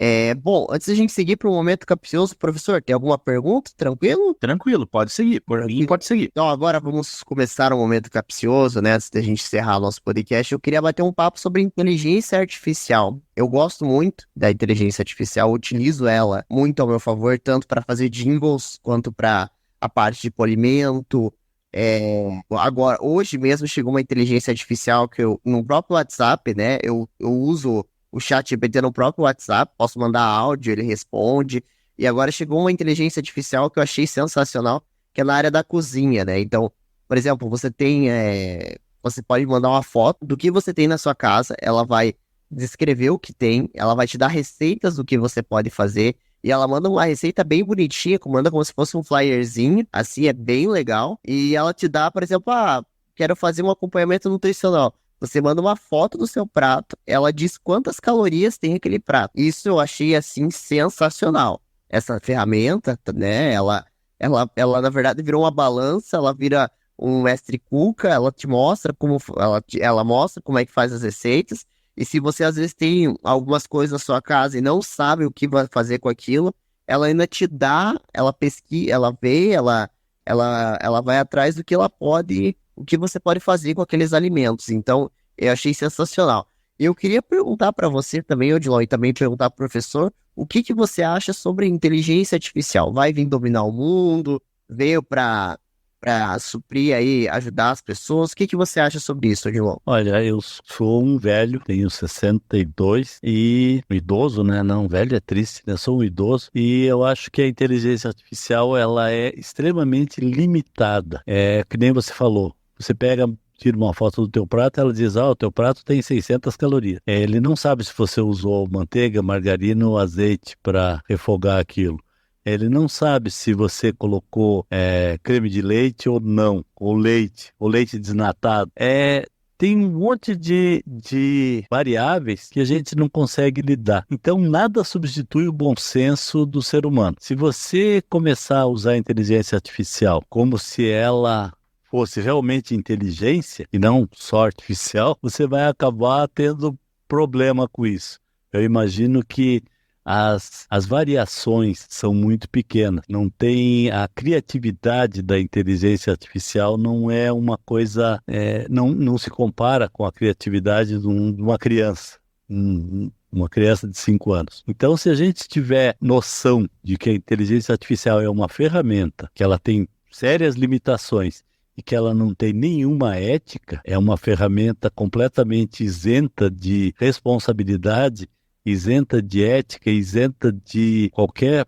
Bom, antes da gente seguir para o momento capcioso, professor, tem alguma pergunta? Tranquilo? Tranquilo, pode seguir, por mim pode seguir. Então, agora vamos começar o momento capcioso, né? Antes da gente encerrar nosso podcast, eu queria bater um papo sobre inteligência artificial. Eu gosto muito da inteligência artificial, utilizo ela muito ao meu favor, tanto para fazer jingles quanto para a parte de polimento. Agora, hoje mesmo chegou uma inteligência artificial que no próprio WhatsApp, né? Eu uso o chat GPT no próprio WhatsApp, posso mandar áudio, ele responde. E agora chegou uma inteligência artificial que eu achei sensacional, que é na área da cozinha, né? Então, por exemplo, você pode mandar uma foto do que você tem na sua casa, ela vai descrever o que tem, ela vai te dar receitas do que você pode fazer. E ela manda uma receita bem bonitinha, manda como se fosse um flyerzinho, assim, é bem legal. E ela te dá, por exemplo, quero fazer um acompanhamento nutricional. Você manda uma foto do seu prato, ela diz quantas calorias tem aquele prato. Isso eu achei, assim, sensacional. Essa ferramenta, né, ela na verdade virou uma balança, ela vira um mestre cuca, ela te mostra ela mostra como é que faz as receitas. E se você às vezes tem algumas coisas na sua casa e não sabe o que vai fazer com aquilo, ela ainda te dá, ela pesquisa, ela vê, ela vai atrás do que o que você pode fazer com aqueles alimentos. Então, eu achei sensacional. Eu queria perguntar para você também, Odilon, e também perguntar para o professor, o que que você acha sobre inteligência artificial? Vai vir dominar o mundo? Veio para suprir aí, ajudar as pessoas? O que que você acha sobre isso, Odilon? Olha, eu sou um velho, tenho 62 e um idoso, né? Não, velho é triste, né? Sou um idoso e eu acho que a inteligência artificial, ela é extremamente limitada. É que nem você falou, você tira uma foto do teu prato, ela diz, o teu prato tem 600 calorias. Ele não sabe se você usou manteiga, margarina ou azeite para refogar aquilo. Ele não sabe se você colocou creme de leite ou não, ou leite desnatado. Tem um monte de variáveis que a gente não consegue lidar. Então, nada substitui o bom senso do ser humano. Se você começar a usar a inteligência artificial como se ela fosse realmente inteligência e não só artificial, você vai acabar tendo problema com isso. Eu imagino que as variações são muito pequenas. Não tem a criatividade da inteligência artificial, não é uma coisa, não se compara com a criatividade de uma criança. Uma criança de 5 anos. Então, se a gente tiver noção de que a inteligência artificial é uma ferramenta, que ela tem sérias limitações e que ela não tem nenhuma ética, é uma ferramenta completamente isenta de responsabilidade, isenta de ética, isenta de qualquer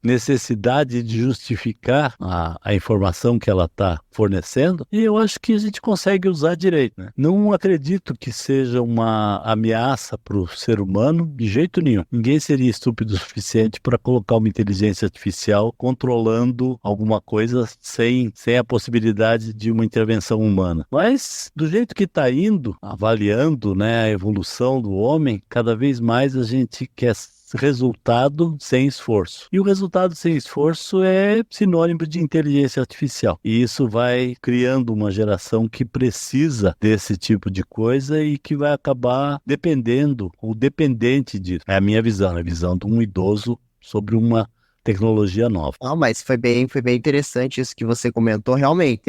necessidade de justificar a informação que ela está fornecendo, e eu acho que a gente consegue usar direito, né? Não acredito que seja uma ameaça para o ser humano, de jeito nenhum. Ninguém seria estúpido o suficiente para colocar uma inteligência artificial controlando alguma coisa sem a possibilidade de uma intervenção humana. Mas, do jeito que está indo, avaliando, né, a evolução do homem, cada vez mais a gente quer resultado sem esforço. E o resultado sem esforço é sinônimo de inteligência artificial. E isso vai criando uma geração que precisa desse tipo de coisa e que vai acabar dependendo ou dependente disso. É a minha visão, a visão de um idoso sobre uma tecnologia nova. Não, mas foi bem interessante isso que você comentou. Realmente,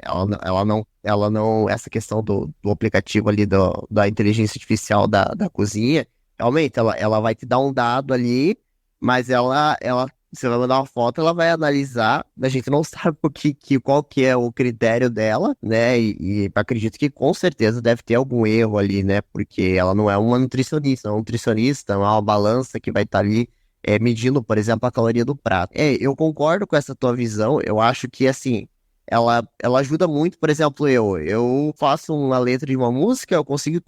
ela não, essa questão do aplicativo ali da inteligência artificial da cozinha, realmente, ela vai te dar um dado ali, mas você vai mandar uma foto, ela vai analisar, a gente não sabe qual que é o critério dela, né, e acredito que com certeza deve ter algum erro ali, né, porque ela não é uma nutricionista, não é uma balança que vai estar ali medindo, por exemplo, a caloria do prato. Eu concordo com essa tua visão, eu acho que, assim, ela ajuda muito, por exemplo, eu faço uma letra de uma música, eu consigo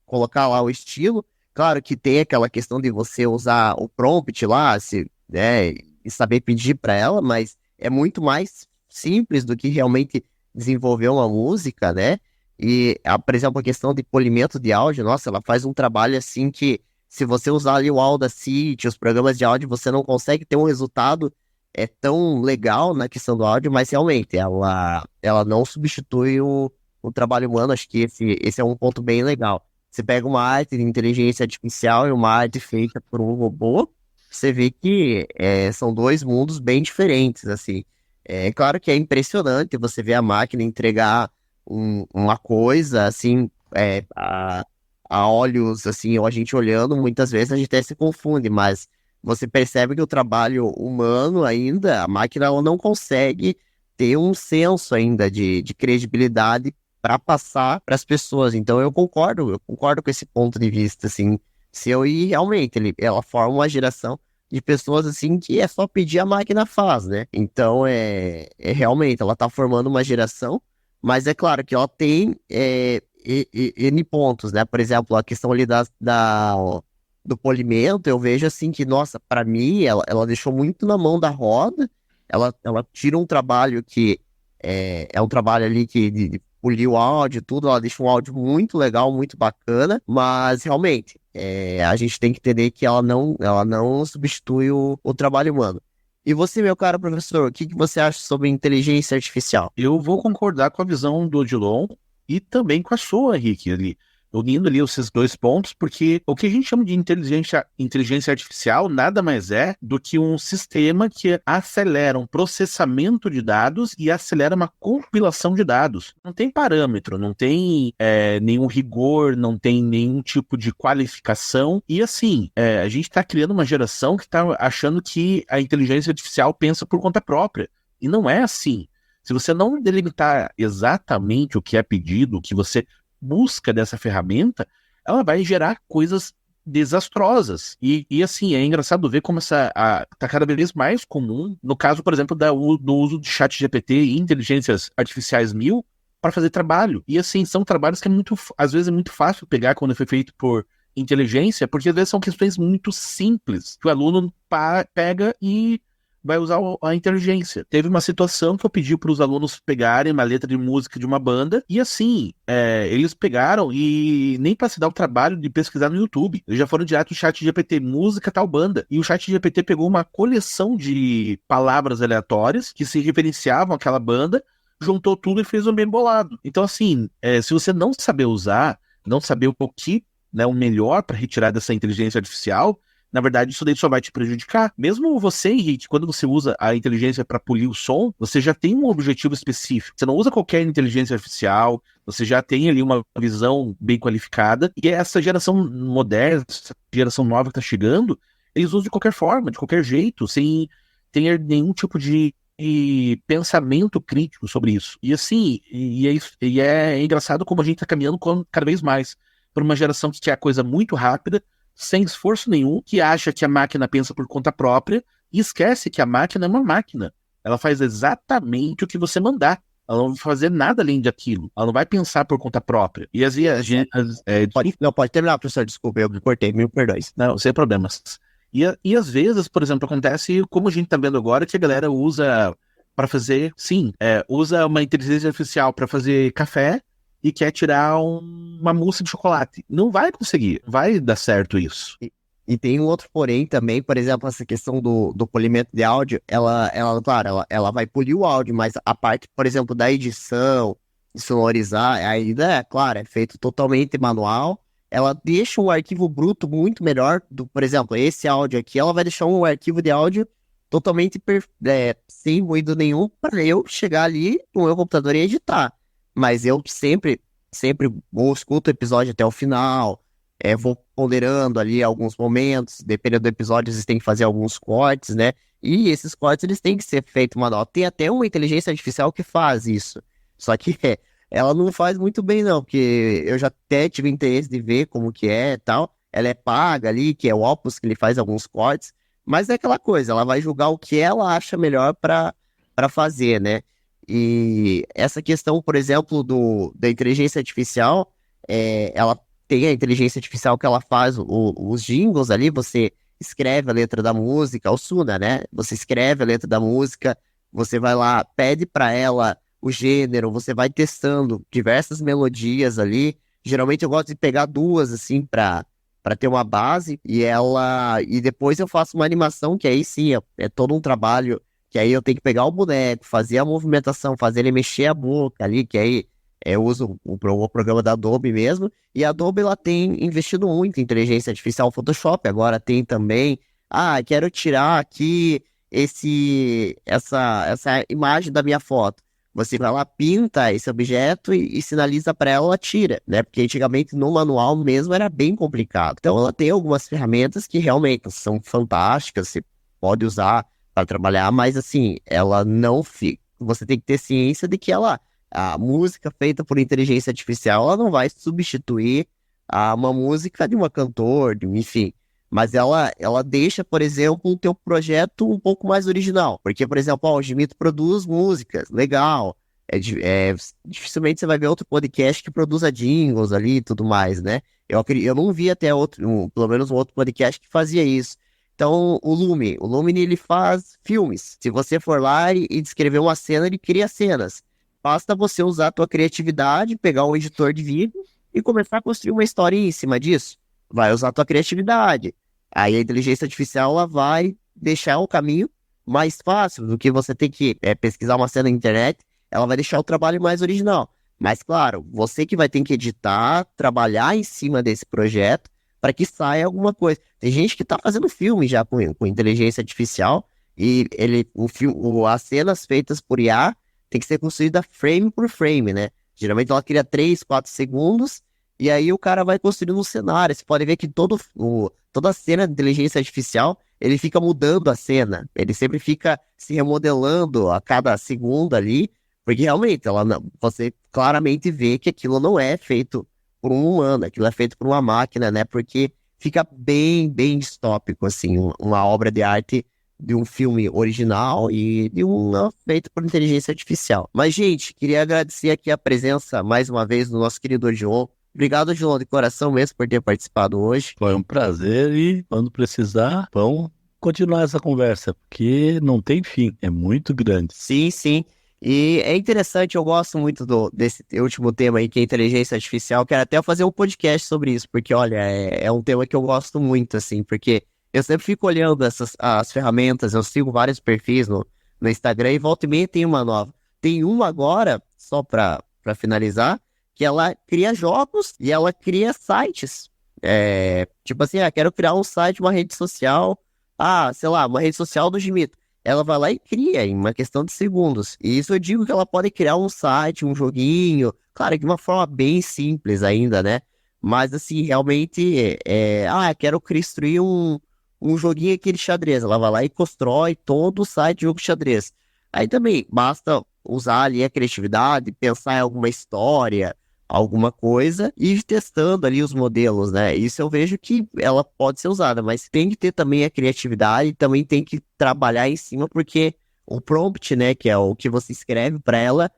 colocar lá o estilo. Claro que tem aquela questão de você usar o prompt lá, né, e saber pedir para ela, mas é muito mais simples do que realmente desenvolver uma música, né? E, por exemplo, a questão de polimento de áudio, nossa, ela faz um trabalho assim que, se você usar ali o Audacity, os programas de áudio, você não consegue ter um resultado tão legal na questão do áudio, mas realmente ela não substitui o trabalho humano. Acho que esse é um ponto bem legal. Você pega uma arte de inteligência artificial e uma arte feita por um robô, você vê que são dois mundos bem diferentes, assim. É claro que é impressionante você ver a máquina entregar uma coisa, assim, a olhos, assim, ou a gente olhando, muitas vezes a gente até se confunde, mas você percebe que o trabalho humano ainda, a máquina ela não consegue ter um senso ainda de credibilidade para passar para as pessoas. Então eu concordo com esse ponto de vista, assim, e realmente ela forma uma geração de pessoas assim que é só pedir, a máquina faz, né? Então realmente ela tá formando uma geração, mas é claro que ela tem N pontos, né? Por exemplo, a questão ali do polimento, eu vejo assim que, nossa, para mim ela deixou muito na mão da roda. Ela tira um trabalho que é um trabalho ali que de polir o áudio e tudo, ela deixa um áudio muito legal, muito bacana, mas realmente a gente tem que entender que ela não substitui o trabalho humano. E você, meu caro professor, o que você acha sobre inteligência artificial? Eu vou concordar com a visão do Odilon e também com a sua, Henrique, ali. unindo ali esses dois pontos, porque o que a gente chama de inteligência artificial nada mais é do que um sistema que acelera um processamento de dados e acelera uma compilação de dados. Não tem parâmetro, não tem nenhum rigor, não tem nenhum tipo de qualificação. E assim, a gente está criando uma geração que está achando que a inteligência artificial pensa por conta própria. E não é assim. Se você não delimitar exatamente o que é pedido, o que você busca dessa ferramenta, ela vai gerar coisas desastrosas. E assim, é engraçado ver como tá cada vez mais comum, no caso, por exemplo, do uso de chat GPT e inteligências artificiais para fazer trabalho. E assim, são trabalhos que às vezes é muito fácil pegar quando foi feito por inteligência, porque às vezes são questões muito simples, que o aluno pega e vai usar a inteligência. Teve uma situação que eu pedi para os alunos pegarem uma letra de música de uma banda, e assim, eles pegaram e nem para se dar o trabalho de pesquisar no YouTube. Eles já foram direto no chat GPT, música tal banda. E o chat GPT pegou uma coleção de palavras aleatórias que se referenciavam àquela banda, juntou tudo e fez um bem bolado. Então assim, se você não saber usar, não saber o que, né, o melhor para retirar dessa inteligência artificial, na verdade, isso daí só vai te prejudicar. Mesmo você, Henrique, quando você usa a inteligência para polir o som, você já tem um objetivo específico. Você não usa qualquer inteligência artificial, você já tem ali uma visão bem qualificada. E essa geração moderna, essa geração nova que está chegando, eles usam de qualquer forma, de qualquer jeito, sem ter nenhum tipo de pensamento crítico sobre isso. E assim, é engraçado como a gente está caminhando cada vez mais para uma geração que quer a coisa muito rápida, sem esforço nenhum, que acha que a máquina pensa por conta própria e esquece que a máquina é uma máquina. Ela faz exatamente o que você mandar. Ela não vai fazer nada além daquilo. Ela não vai pensar por conta própria. E Pode terminar, professor. Desculpa, eu me cortei, mil perdões. Não, sem problemas. E às vezes, por exemplo, acontece, como a gente tá vendo agora, que a galera usa para fazer, usa uma inteligência artificial para fazer café, e quer tirar uma mousse de chocolate. Não vai conseguir, vai dar certo isso. E tem um outro porém também, por exemplo, essa questão do polimento de áudio, claro, ela vai polir o áudio, mas a parte, por exemplo, da edição, de sonorizar, ainda, claro, é feito totalmente manual. Ela deixa um arquivo bruto muito melhor, por exemplo, esse áudio aqui, ela vai deixar um arquivo de áudio totalmente sem ruído nenhum, para eu chegar ali no meu computador e editar. Mas eu sempre escuto o episódio até o final, vou ponderando ali alguns momentos, dependendo do episódio, vocês têm que fazer alguns cortes, né? E esses cortes, eles têm que ser feitos manual. Tem até uma inteligência artificial que faz isso. Só que ela não faz muito bem, não, porque eu já até tive interesse de ver como que é e tal. Ela é paga ali, que é o Opus, que ele faz alguns cortes, mas é aquela coisa, ela vai julgar o que ela acha melhor para fazer, né? E essa questão, por exemplo, da inteligência artificial, ela tem a inteligência artificial que ela faz os jingles ali, você escreve a letra da música, o Suna, né? Você escreve a letra da música, você vai lá, pede para ela o gênero, você vai testando diversas melodias ali. Geralmente eu gosto de pegar duas, assim, para ter uma base, e depois eu faço uma animação, que aí sim, é todo um trabalho, que aí eu tenho que pegar o boneco, fazer a movimentação, fazer ele mexer a boca ali, que aí eu uso o programa da Adobe mesmo, e a Adobe, ela tem investido muito em inteligência artificial, Photoshop agora tem também. Quero tirar aqui essa imagem da minha foto. Você vai lá, pinta esse objeto e sinaliza para ela tira, né? Porque antigamente no manual mesmo era bem complicado. Então ela tem algumas ferramentas que realmente são fantásticas, você pode usar para trabalhar, mas assim, ela não fica. Você tem que ter ciência de que a música feita por inteligência artificial, ela não vai substituir uma música de uma cantor, enfim. Mas ela deixa, por exemplo, o teu projeto um pouco mais original. Porque, por exemplo, o Gimito produz músicas, legal. Dificilmente você vai ver outro podcast que produza jingles ali e tudo mais, né? Eu não vi até pelo menos um outro podcast que fazia isso. Então, o Lume, ele faz filmes. Se você for lá e descrever uma cena, ele cria cenas. Basta você usar a tua criatividade, pegar um editor de vídeo e começar a construir uma história em cima disso. Vai usar a tua criatividade. Aí a inteligência artificial, ela vai deixar o caminho mais fácil do que você ter que pesquisar uma cena na internet. Ela vai deixar o trabalho mais original. Mas, claro, você que vai ter que editar, trabalhar em cima desse projeto para que saia alguma coisa. Tem gente que tá fazendo filme já com inteligência artificial e as cenas feitas por IA tem que ser construída frame por frame, né? Geralmente ela cria 3, 4 segundos e aí o cara vai construindo um cenário. Você pode ver que toda a cena de inteligência artificial, ele fica mudando a cena. Ele sempre fica se remodelando a cada segundo ali, porque realmente você claramente vê que aquilo não é feito por um humano, aquilo é feito por uma máquina, né? Porque fica bem, bem distópico, assim, uma obra de arte de um filme original e de uma feito por inteligência artificial. Mas, gente, queria agradecer aqui a presença, mais uma vez, do nosso querido João. Obrigado, João, de coração mesmo, por ter participado hoje. Foi um prazer e quando precisar, vamos continuar essa conversa, porque não tem fim, é muito grande. Sim, sim. E é interessante, eu gosto muito desse último tema aí, que é inteligência artificial. Quero até fazer um podcast sobre isso, porque, olha, é um tema que eu gosto muito, assim, porque eu sempre fico olhando as ferramentas, eu sigo vários perfis no Instagram e volta e meia tem uma nova. Tem uma agora, só para finalizar, que ela cria jogos e ela cria sites. Tipo assim, quero criar um site, uma rede social, sei lá, uma rede social do Gimito. Ela vai lá e cria em uma questão de segundos. E isso eu digo que ela pode criar um site, um joguinho, claro, de uma forma bem simples ainda, né? Mas assim, realmente, quero construir um joguinho aqui de xadrez. Ela vai lá e constrói todo o site de jogo de xadrez. Aí também basta usar ali a criatividade, pensar em alguma história, alguma coisa e ir testando ali os modelos, né? Isso eu vejo que ela pode ser usada, mas tem que ter também a criatividade, também tem que trabalhar em cima, porque o prompt, né, que é o que você escreve para ela,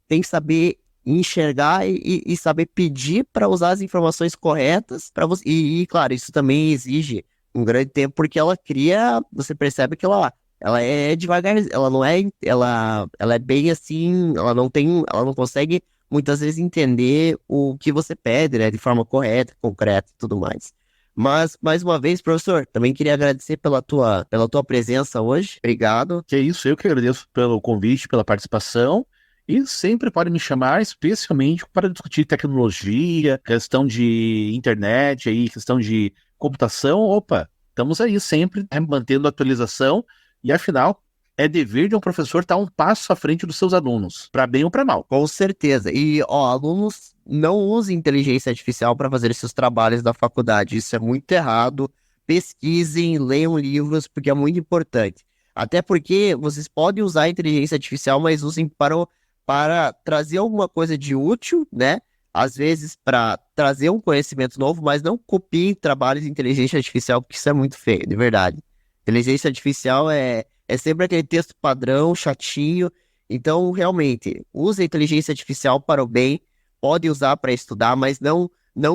tem que saber enxergar e saber pedir para usar as informações corretas para você. Claro, isso também exige um grande tempo, porque ela cria, você percebe que ela é devagar, ela não é, ela é bem assim, ela não consegue muitas vezes entender o que você pede, né, de forma correta, concreta e tudo mais. Mas, mais uma vez, professor, também queria agradecer pela tua presença hoje. Obrigado. Que é isso, eu que agradeço pelo convite, pela participação. E sempre pode me chamar, especialmente para discutir tecnologia, questão de internet, aí, questão de computação. Opa, estamos aí sempre, né, mantendo a atualização. E afinal, é dever de um professor estar um passo à frente dos seus alunos, para bem ou para mal. Com certeza. E, alunos, não usem inteligência artificial para fazer seus trabalhos da faculdade. Isso é muito errado. Pesquisem, leiam livros, porque é muito importante. Até porque vocês podem usar a inteligência artificial, mas usem para trazer alguma coisa de útil, né? Às vezes para trazer um conhecimento novo, mas não copiem trabalhos de inteligência artificial, porque isso é muito feio, de verdade. Inteligência artificial é sempre aquele texto padrão, chatinho. Então, realmente, use a inteligência artificial para o bem, pode usar para estudar, mas não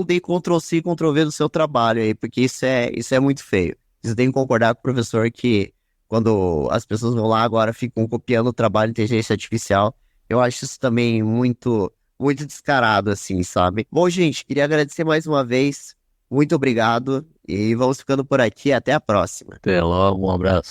dê Ctrl+C, Ctrl+V no seu trabalho aí, porque isso é muito feio. Você tem que concordar com o professor que quando as pessoas vão lá agora ficam copiando o trabalho de inteligência artificial, eu acho isso também muito, muito descarado, assim, sabe? Bom, gente, queria agradecer mais uma vez. Muito obrigado e vamos ficando por aqui. Até a próxima. Até logo, um abraço.